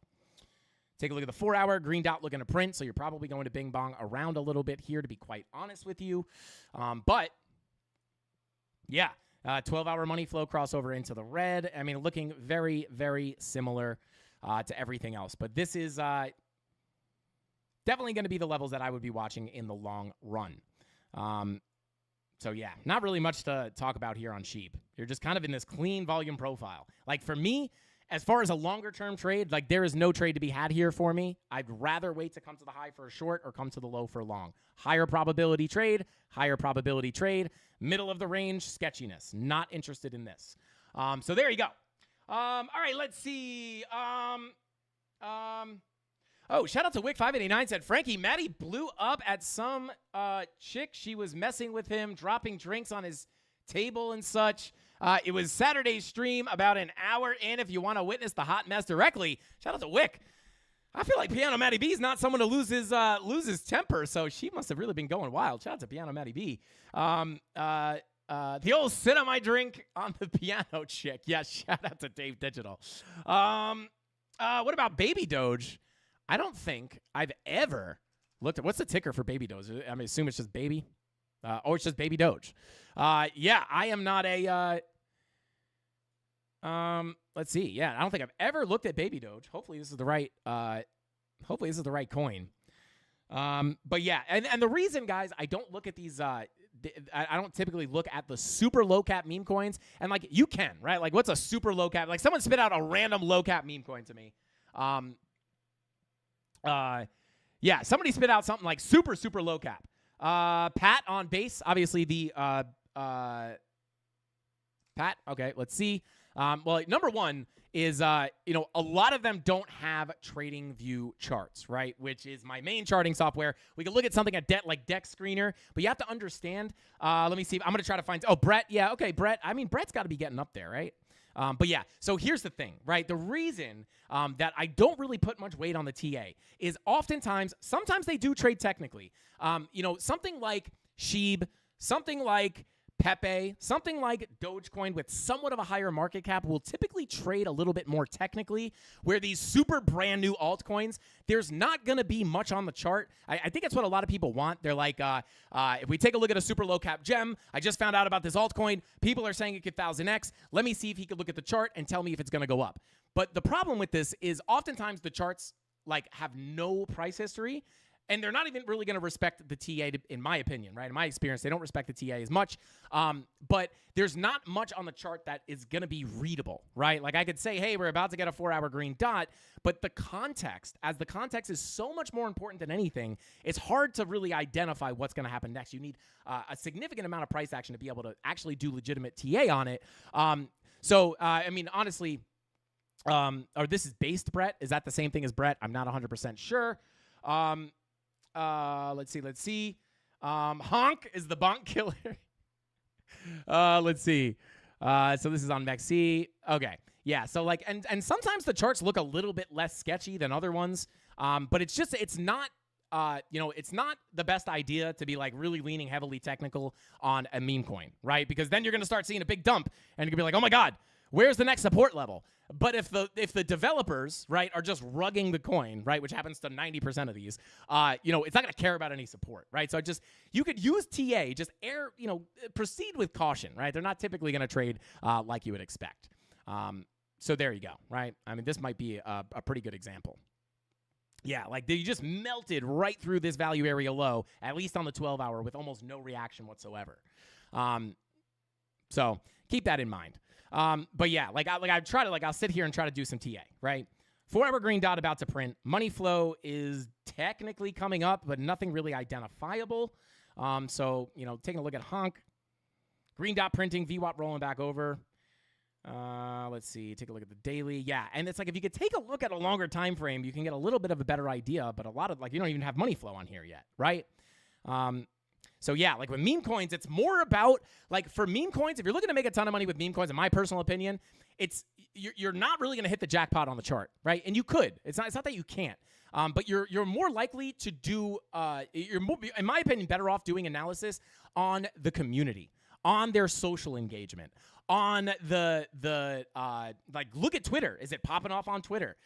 Take a look at the 4 hour. Green dot looking to print, so you're probably going to bing bong around a little bit here, to be quite honest with you. But, yeah, 12 hour money flow crossover into the red. I mean, looking very, very similar to everything else. But this is definitely going to be the levels that I would be watching in the long run. So, yeah, not really much to talk about here on Sheeb. You're just kind of in this clean volume profile. Like, for me, as far as a longer-term trade, like, there is no trade to be had here for me. I'd rather wait to come to the high for a short or come to the low for a long. Higher probability trade, middle of the range, sketchiness. Not interested in this. So there you go. All right, let's see. Oh, shout out to Wick589 said, Frankie, Maddie blew up at some chick. She was messing with him, dropping drinks on his table and such. It was Saturday's stream, about an hour in. If you want to witness the hot mess directly, shout out to Wick. I feel like Piano Matty B is not someone to lose his temper, so she must have really been going wild. Shout out to Piano Matty B. The old sit on my drink on the piano chick. Yeah, shout out to Dave Digital. What about Baby Doge? I don't think I've ever looked at, what's the ticker for Baby Doge? I mean, assume it's just Baby. It's just Baby Doge. Yeah, I am not a, let's see. Yeah, I don't think I've ever looked at Baby Doge. Hopefully this is the right coin. But yeah, and the reason, guys, I don't look at these, I don't typically look at the super low cap meme coins. And like, you can, right? Like, what's a super low cap? Like, someone spit out a random low cap meme coin to me. Yeah, somebody spit out something like super, super low cap. Pat on base, obviously the, Pat. Okay, let's see. Well, number one is, a lot of them don't have trading view charts, right? Which is my main charting software. We can look at something at Deck Screener, but you have to understand, let me see. I'm going to try to find, Brett. Yeah. Okay. Brett. I mean, Brett's got to be getting up there, right? But yeah, so here's the thing, right? The reason that I don't really put much weight on the TA is sometimes they do trade technically. Something like Sheeb, something like Pepe, something like Dogecoin with somewhat of a higher market cap will typically trade a little bit more technically, where these super brand new altcoins, there's not going to be much on the chart. I think that's what a lot of people want. They're like, if we take a look at a super low cap gem, I just found out about this altcoin. People are saying it could 1000x. Let me see if he could look at the chart and tell me if it's going to go up. But the problem with this is oftentimes the charts like have no price history, and they're not even really going to respect the TA, in my opinion, right? In my experience, they don't respect the TA as much. But there's not much on the chart that is going to be readable, right? Like I could say, hey, we're about to get a 4-hour green dot, but the context, as the context is so much more important than anything, it's hard to really identify what's going to happen next. You need a significant amount of price action to be able to actually do legitimate TA on it. I mean, honestly, or this is based Brett. Is that the same thing as Brett? I'm not 100% sure. Let's see. Honk is the bonk killer. Let's see. So this is on Mexi. Okay. Yeah. So like, and sometimes the charts look a little bit less sketchy than other ones. But it's not the best idea to be like really leaning heavily technical on a meme coin, right? Because then you're going to start seeing a big dump and you're going to be like, oh my God, where's the next support level? But if the developers, right, are just rugging the coin, right, which happens to 90% of these, it's not going to care about any support, right? So you could use TA, just proceed with caution, right? They're not typically going to trade like you would expect. So there you go, right? I mean, this might be a pretty good example. Yeah, like you just melted right through this value area low, at least on the 12-hour, with almost no reaction whatsoever. So keep that in mind. But yeah, I'll sit here and try to do some TA, right? 4-hour green dot about to print. Money flow is technically coming up, but nothing really identifiable. So, taking a look at Honk. Green dot printing, VWAP rolling back over. Let's see, take a look at the daily. Yeah, and it's like if you could take a look at a longer time frame, you can get a little bit of a better idea, but a lot of, you don't even have money flow on here yet, right? So yeah, like with meme coins, it's more about, like for meme coins, if you're looking to make a ton of money with meme coins, in my personal opinion, you're not really going to hit the jackpot on the chart, right? And you could. It's not that you can't. But you're more likely to do, you're more, in my opinion, better off doing analysis on the community, on their social engagement, on the look at Twitter. Is it popping off on Twitter?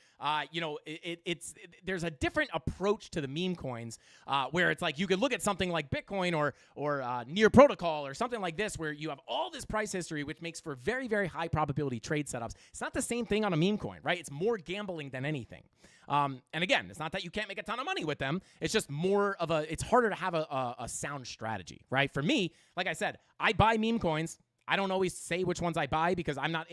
There's a different approach to the meme coins where it's like you could look at something like Bitcoin or Near Protocol or something like this where you have all this price history, which makes for very, very high probability trade setups. It's not the same thing on a meme coin, right? It's more gambling than anything. And again, it's not that you can't make a ton of money with them. It's just more of it's harder to have a sound strategy, right? For me, like I said, I buy meme coins. I don't always say which ones I buy because I'm not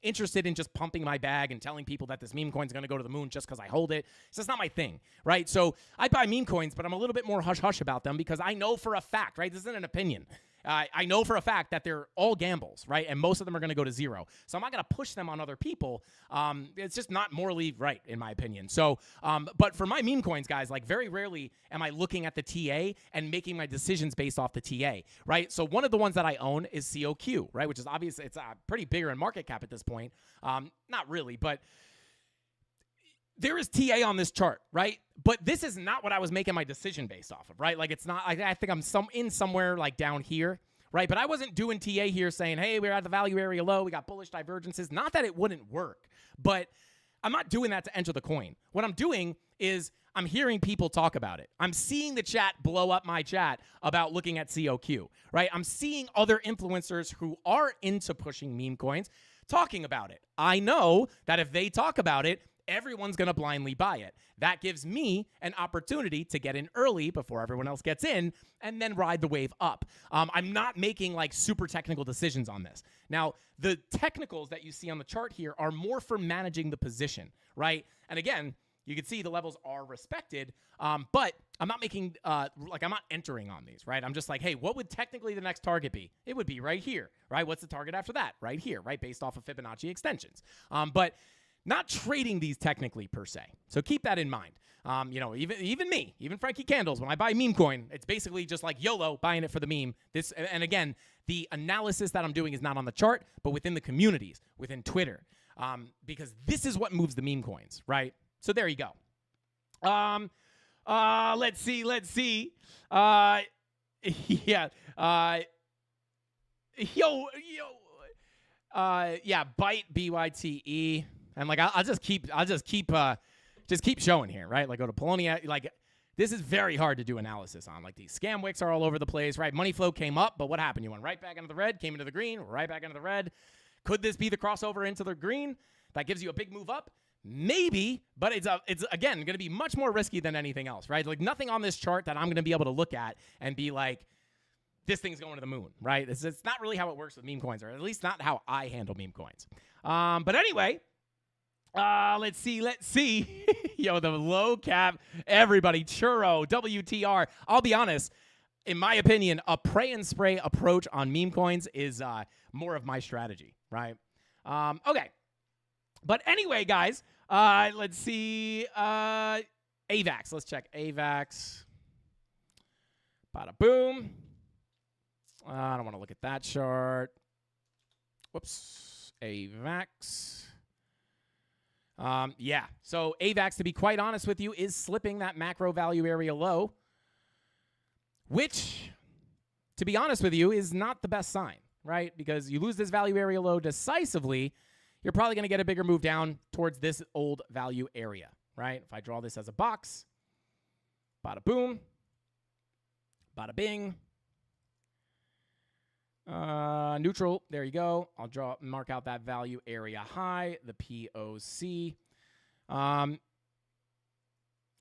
interested in just pumping my bag and telling people that this meme coin is going to go to the moon just because I hold it. It's just not my thing, right? So I buy meme coins, but I'm a little bit more hush-hush about them because I know for a fact, right? This isn't an opinion. I know for a fact that they're all gambles, right? And most of them are going to go to zero. So I'm not going to push them on other people. It's just not morally right, in my opinion. So, but for my meme coins, guys, like very rarely am I looking at the TA and making my decisions based off the TA, right? So one of the ones that I own is COQ, right? Which is obviously, it's pretty bigger in market cap at this point. Not really, but there is TA on this chart, right? But this is not what I was making my decision based off of, right? Like it's not, I think I'm somewhere like down here, right? But I wasn't doing TA here saying, hey, we're at the value area low, we got bullish divergences. Not that it wouldn't work, but I'm not doing that to enter the coin. What I'm doing is I'm hearing people talk about it. I'm seeing the chat blow up my chat about looking at COQ, right? I'm seeing other influencers who are into pushing meme coins talking about it. I know that if they talk about it, everyone's going to blindly buy it. That gives me an opportunity to get in early before everyone else gets in and then ride the wave up. I'm not making like super technical decisions on this. Now, the technicals that you see on the chart here are more for managing the position, right? And again, you can see the levels are respected, but I'm not making, I'm not entering on these, right? I'm just like, hey, what would technically the next target be? It would be right here, right? What's the target after that? Right here, right? Based off of Fibonacci extensions. But not trading these technically per se. So keep that in mind. Even me, even Frankie Candles, when I buy meme coin, it's basically just like YOLO, buying it for the meme. And again, the analysis that I'm doing is not on the chart, but within the communities, within Twitter, because this is what moves the meme coins, right? So there you go. Let's see. Yeah. Yeah, Byte BYTE, and like I'll just keep showing here, right? Like go to Polonia, like this is very hard to do analysis on. Like these scam wicks are all over the place, right? Money flow came up, but what happened? You went right back into the red, came into the green, right back into the red. Could this be the crossover into the green that gives you a big move up? Maybe, but it's again going to be much more risky than anything else, right? Like nothing on this chart that I'm going to be able to look at and be like, this thing's going to the moon, right? It's not really how it works with meme coins, or at least not how I handle meme coins. But anyway, let's see. Yo, the low cap, everybody, churro, WTR. I'll be honest, in my opinion, a pray and spray approach on meme coins is more of my strategy, right? Okay. But anyway, guys, let's see. AVAX. Let's check AVAX. Bada boom. I don't want to look at that chart. Whoops. AVAX. Yeah. So AVAX, to be quite honest with you, is slipping that macro value area low, which, to be honest with you, is not the best sign, right? Because you lose this value area low decisively, you're probably going to get a bigger move down towards this old value area, right? If I draw this as a box, bada boom, bada bing. Neutral, there you go. I'll mark out that value area high, the POC.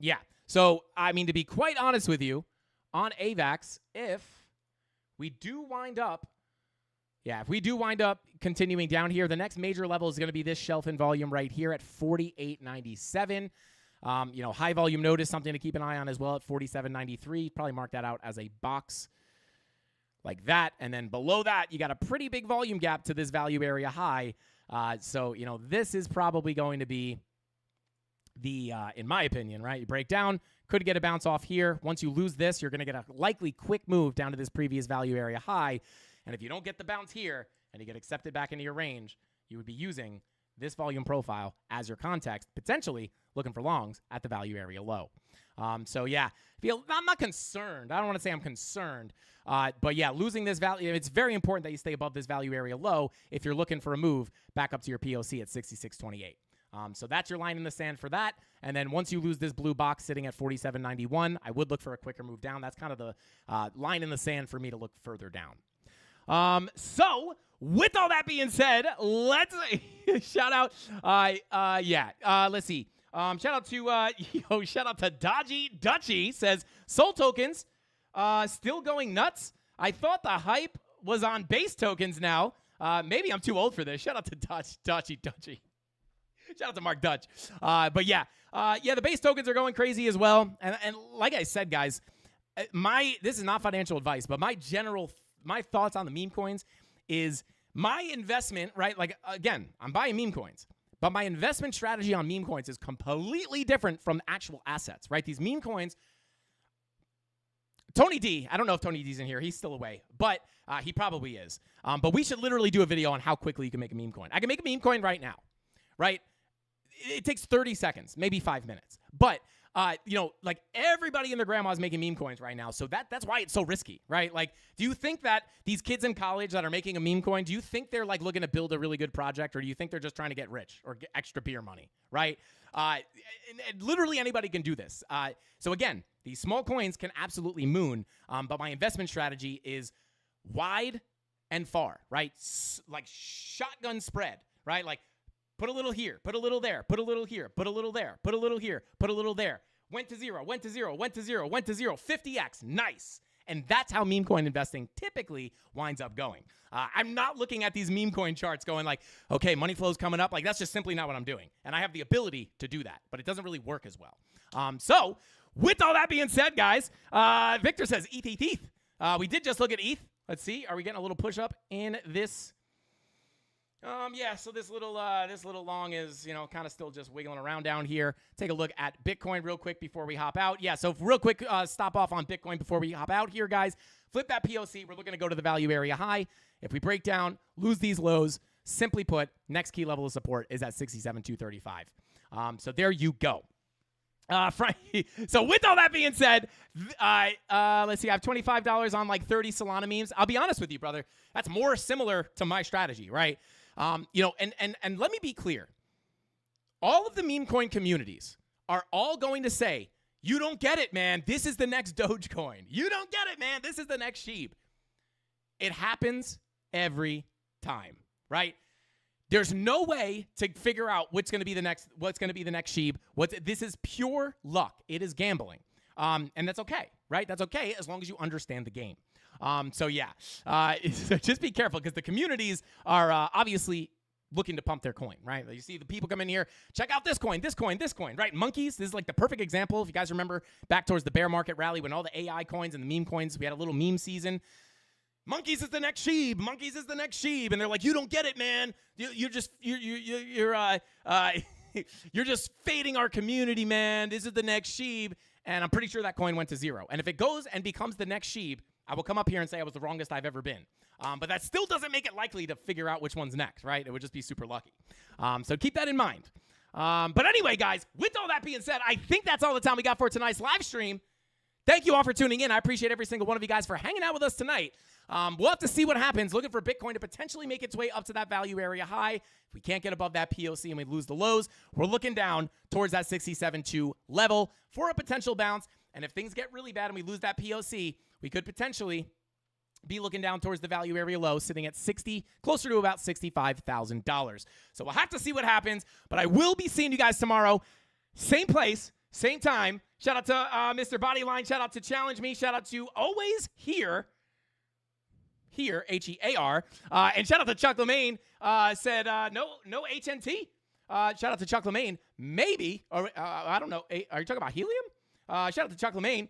Yeah, so, I mean, to be quite honest with you, on AVAX, if we do wind up continuing down here, the next major level is going to be this shelf in volume right here at 48.97. High volume notice, something to keep an eye on as well at 47.93. Probably mark that out as a box like that. And then below that, you got a pretty big volume gap to this value area high. So, this is probably going to be the, in my opinion, right? You break down, could get a bounce off here. Once you lose this, you're going to get a likely quick move down to this previous value area high. And if you don't get the bounce here and you get accepted back into your range, you would be using this volume profile as your context, potentially looking for longs at the value area low. So, yeah, I'm not concerned. I don't want to say I'm concerned. But, yeah, losing this value, it's very important that you stay above this value area low if you're looking for a move back up to your POC at 66.28. So that's your line in the sand for that. And then once you lose this blue box sitting at 47.91, I would look for a quicker move down. That's kind of the line in the sand for me to look further down. So with all that being said, let's shout out. Let's see. Shout out to Dodgy Dutchy says Soul tokens still going nuts. I thought the hype was on base tokens now. Maybe I'm too old for this. Shout out to Dodgy Dutchy. Shout out to Mark Dutch. The base tokens are going crazy as well. And like I said, guys, this is not financial advice, but my thoughts on the meme coins is my investment, right? Like, again, I'm buying meme coins, but my investment strategy on meme coins is completely different from actual assets, right? These meme coins, Tony D, I don't know if Tony D's in here. He's still away, but he probably is. But we should literally do a video on how quickly you can make a meme coin. I can make a meme coin right now, right? It takes 30 seconds, maybe 5 minutes. But like everybody and their grandma is making meme coins right now. So that's why it's so risky, right? Like, do you think that these kids in college that are making a meme coin, do you think they're like looking to build a really good project, or do you think they're just trying to get rich or get extra beer money, right? And literally anybody can do this. So again, these small coins can absolutely moon, but my investment strategy is wide and far, right? Like shotgun spread, right? Like, put a little here, put a little there, put a little here, put a little there, put a little here, put a little there. Went to zero, went to zero, went to zero, went to zero. 50x, nice. And that's how meme coin investing typically winds up going. I'm not looking at these meme coin charts going like, okay, money flow's coming up. Like, that's just simply not what I'm doing. And I have the ability to do that, but it doesn't really work as well. So with all that being said, guys, Victor says ETH. We did just look at ETH. Let's see. Are we getting a little push up in this? So this little long is, kind of still just wiggling around down here. Take a look at Bitcoin real quick before we hop out. Yeah, so real quick, stop off on Bitcoin before we hop out here, guys. Flip that POC. We're looking to go to the value area high. If we break down, lose these lows, simply put, next key level of support is at 67,235. So there you go. So with all that being said, let's see. I have $25 on like 30 Solana memes. I'll be honest with you, brother. That's more similar to my strategy, right? And let me be clear. All of the meme coin communities are all going to say, you don't get it, man. This is the next Dogecoin. You don't get it, man. This is the next Sheep. It happens every time, right? There's no way to figure out what's going to be the next Sheep. This is pure luck. It is gambling. And that's okay, right? That's okay as long as you understand the game. So just be careful because the communities are obviously looking to pump their coin, right? You see the people come in here, check out this coin, right? Monkeys, this is like the perfect example. If you guys remember back towards the bear market rally when all the AI coins and the meme coins, we had a little meme season. Monkeys is the next Sheep. Monkeys is the next Sheep. And they're like, you don't get it, man. You're just fading our community, man. This is the next Sheep. And I'm pretty sure that coin went to zero. And if it goes and becomes the next Sheep, I will come up here and say I was the wrongest I've ever been. But that still doesn't make it likely to figure out which one's next, right? It would just be super lucky. So keep that in mind. But anyway, guys, with all that being said, I think that's all the time we got for tonight's live stream. Thank you all for tuning in. I appreciate every single one of you guys for hanging out with us tonight. We'll have to see what happens. Looking for Bitcoin to potentially make its way up to that value area high. If we can't get above that POC and we lose the lows, we're looking down towards that 67.2 level for a potential bounce. And if things get really bad and we lose that POC, we could potentially be looking down towards the value area low, sitting at closer to about $65,000. So we'll have to see what happens, but I will be seeing you guys tomorrow. Same place, same time. Shout out to Mr. Bodyline. Shout out to Challenge Me. Shout out to Always Here, H-E-A-R. And shout out to Chuck LeMaine. Said, no HNT. Shout out to Chuck LeMaine. Maybe, or I don't know. Are you talking about helium? Shout out to Chuck LeMaine.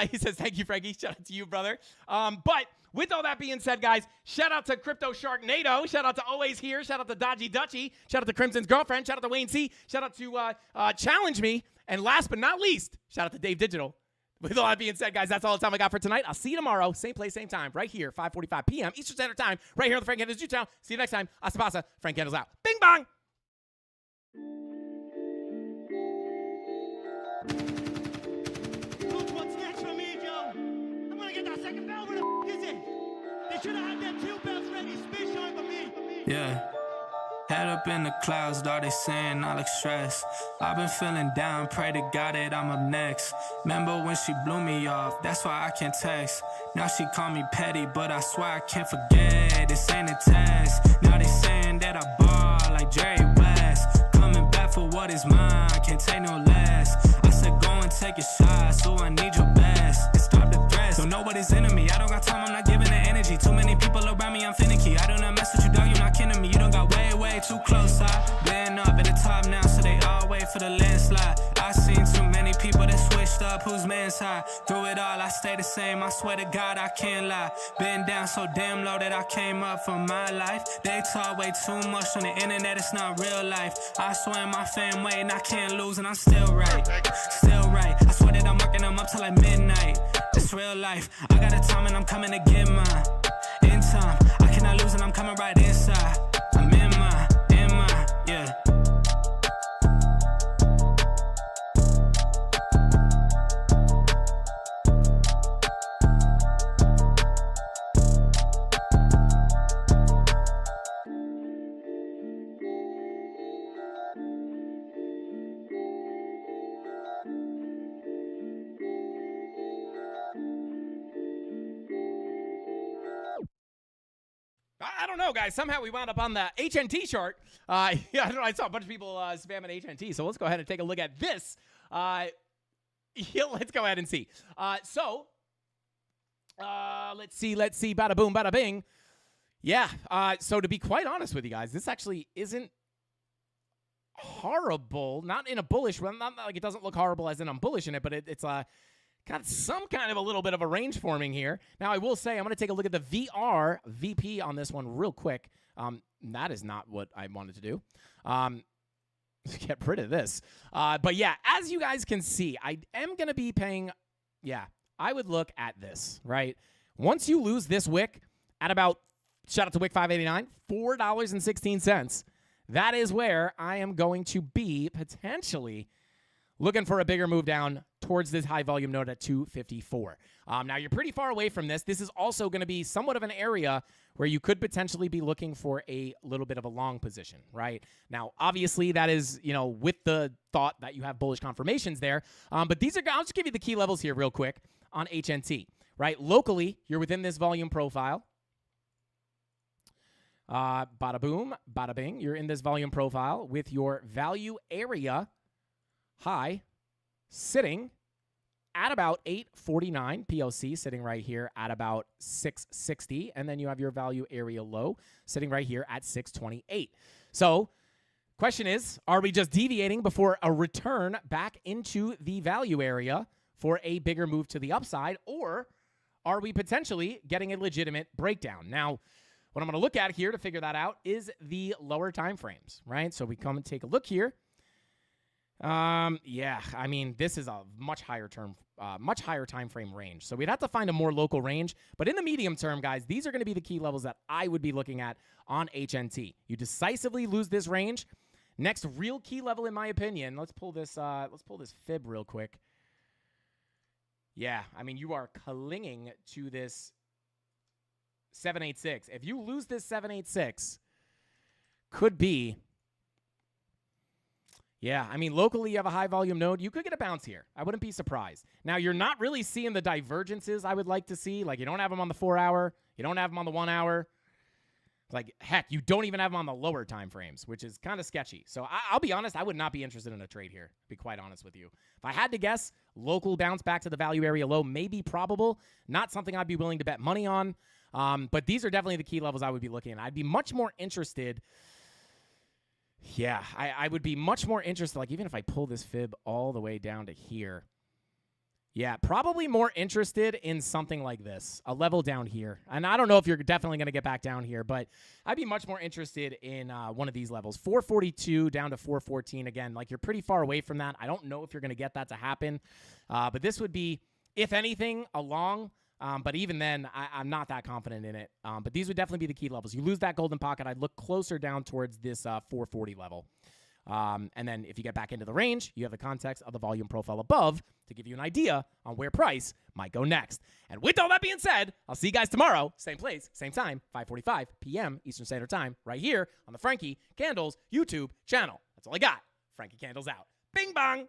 He says, thank you, Frankie. Shout out to you, brother. But with all that being said, guys, shout out to Crypto Sharknado. Shout out to Always Here. Shout out to Dodgy Dutchy. Shout out to Crimson's Girlfriend. Shout out to Wayne C. Shout out to Challenge Me. And last but not least, shout out to Dave Digital. With all that being said, guys, that's all the time I got for tonight. I'll see you tomorrow. Same place, same time, right here, 5:45 p.m. Eastern Standard Time, right here on the Frank Candles YouTube channel. See you next time. Hasta pasa. Frank Candles out. Bing bong. Look what's next for me, Joe. I'm gonna get that second bell. Where the is it? They should have had them two bells ready. Space shine for me. Yeah. Head up in the clouds, dog, they saying I look stressed. I've been feeling down, pray to God that I'm up next. Remember when she blew me off, that's why I can't text. Now she call me petty, but I swear I can't forget. This ain't a test. Now they saying that I ball like Jerry West. Coming back for what is mine, can't take no less. I said go and take a shot, so I need your best. And stop the threats, don't know what is in me. I don't got time, I'm not giving the energy. Too many people around me, I'm finicky. I do not mess with you, dog, you're not kidding me. You don't got way too close. I've been up at the top now, so they all wait for the landslide. I seen too many people that switched up, whose man's high. Through it all, I stay the same, I swear to God, I can't lie. Been down so damn low that I came up for my life. They talk way too much on the internet, it's not real life. I swear my fam waiting, I can't lose, and I'm still right. Still right, I swear that I'm working them up till like midnight. It's real life, I got a time and I'm coming to get mine. In time, I cannot lose and I'm coming right inside. I'm in my, yeah. I don't know, guys. Somehow we wound up on the HNT chart. I don't know. I saw a bunch of people spamming HNT. So let's go ahead and take a look at this. Let's go ahead and see. Let's see. Bada boom, bada bing. Yeah. So to be quite honest with you guys, this actually isn't horrible. Not in a bullish run. Not like it doesn't look horrible as in I'm bullish in it, but it's got some kind of a little bit of a range forming here. Now, I will say, I'm going to take a look at the VR VP on this one real quick. That is not what I wanted to do. Get rid of this. But yeah, as you guys can see, I am going to be paying, I would look at this, right? Once you lose this wick at about, shout out to Wick 589, $4.16, that is where I am going to be potentially looking for a bigger move down towards this high volume node at 254. Now, you're pretty far away from this. This is also going to be somewhat of an area where you could potentially be looking for a little bit of a long position, right? Now, obviously, that is, with the thought that you have bullish confirmations there. But these are, I'll just give you the key levels here real quick on HNT, right? Locally, you're within this volume profile. Bada boom, bada bing. You're in this volume profile with your value area high sitting at about 849, PLC sitting right here at about 660, and then you have your value area low sitting right here at 628. So question is, are we just deviating before a return back into the value area for a bigger move to the upside, or are we potentially getting a legitimate breakdown? Now, what I'm going to look at here to figure that out is the lower time frames, right? So we come and take a look here. Yeah, I mean, this is a much higher time frame range. So we'd have to find a more local range. But in the medium term, guys, these are going to be the key levels that I would be looking at on HNT. You decisively lose this range. Next real key level, in my opinion, let's pull this fib real quick. Yeah, I mean, you are clinging to this 786. If you lose this 786, could be. Yeah, I mean, locally you have a high volume node. You could get a bounce here. I wouldn't be surprised. Now, you're not really seeing the divergences I would like to see. Like, you don't have them on the 4 hour. You don't have them on the 1 hour. Like, heck, you don't even have them on the lower time frames, which is kind of sketchy. So I'll be honest, I would not be interested in a trade here, to be quite honest with you. If I had to guess, local bounce back to the value area low may be probable. Not something I'd be willing to bet money on. But these are definitely the key levels I would be looking at. I'd be much more interested. Yeah, I would be much more interested, like even if I pull this fib all the way down to here. Yeah, probably more interested in something like this, a level down here. And I don't know if you're definitely going to get back down here, but I'd be much more interested in one of these levels. 442 down to 414. Again, like you're pretty far away from that. I don't know if you're going to get that to happen. But this would be, if anything, a long. But even then, I'm not that confident in it. But these would definitely be the key levels. You lose that golden pocket, I'd look closer down towards this 440 level. And then if you get back into the range, you have the context of the volume profile above to give you an idea on where price might go next. And with all that being said, I'll see you guys tomorrow, same place, same time, 5:45 p.m. Eastern Standard Time, right here on the Frankie Candles YouTube channel. That's all I got. Frankie Candles out. Bing bong!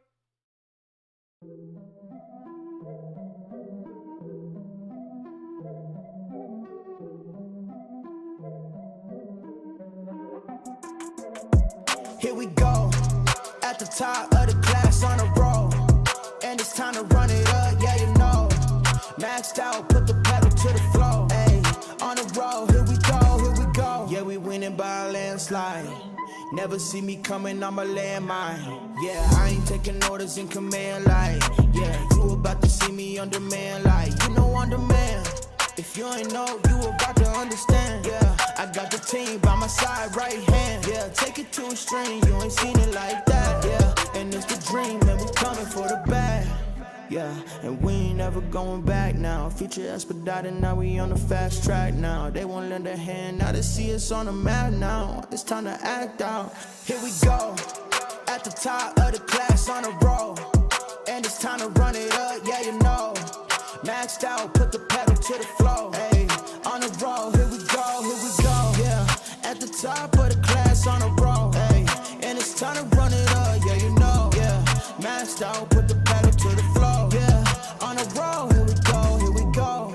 Here we go, at the top of the class on a roll, and it's time to run it up, yeah you know. Maxed out, put the pedal to the floor, ayy, on the roll, here we go. Yeah, we winning by a landslide. Never see me coming on my landmine. Yeah, I ain't taking orders in command like, yeah, you about to see me on demand like, you know on demand. If you ain't know, you about to understand. Yeah, I got the team by my side, right hand. Yeah, take it to a string, you ain't seen it like that. Yeah, and it's the dream, and we coming for the bag. Yeah, and we ain't never going back now. Future expedited, now we on the fast track now. They won't lend a hand, now they see us on the map now. It's time to act out. Here we go, at the top of the class on a roll, and it's time to run it up, yeah you know. Maxed out, put the pedal to the floor, ayy, on the roll, here we go, yeah, at the top of the class on a roll, ayy, and it's time to run it up, yeah, you know, yeah, maxed out, put the pedal to the floor, yeah, on the roll, here we go, here we go.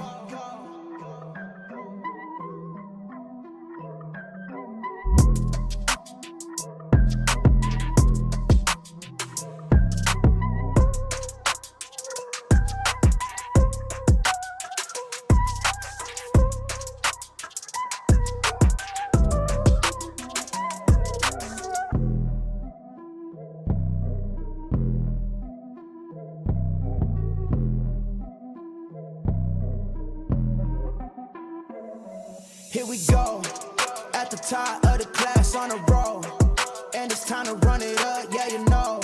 Here we go, at the top of the class on a roll, and it's time to run it up, yeah you know.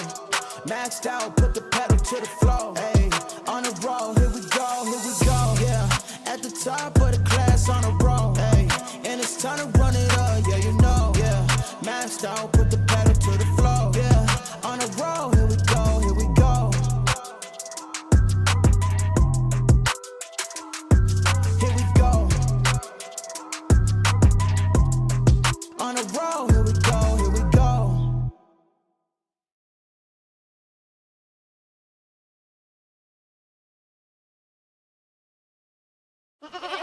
Maxed out, put the pedal to the floor, ayy, on the roll, here we go, yeah, at the top of the class on a roll, ayy, and it's time to run it up, yeah you know, yeah, maxed out, put the pedal to the floor, yeah, on the roll, here we go, here we go. it.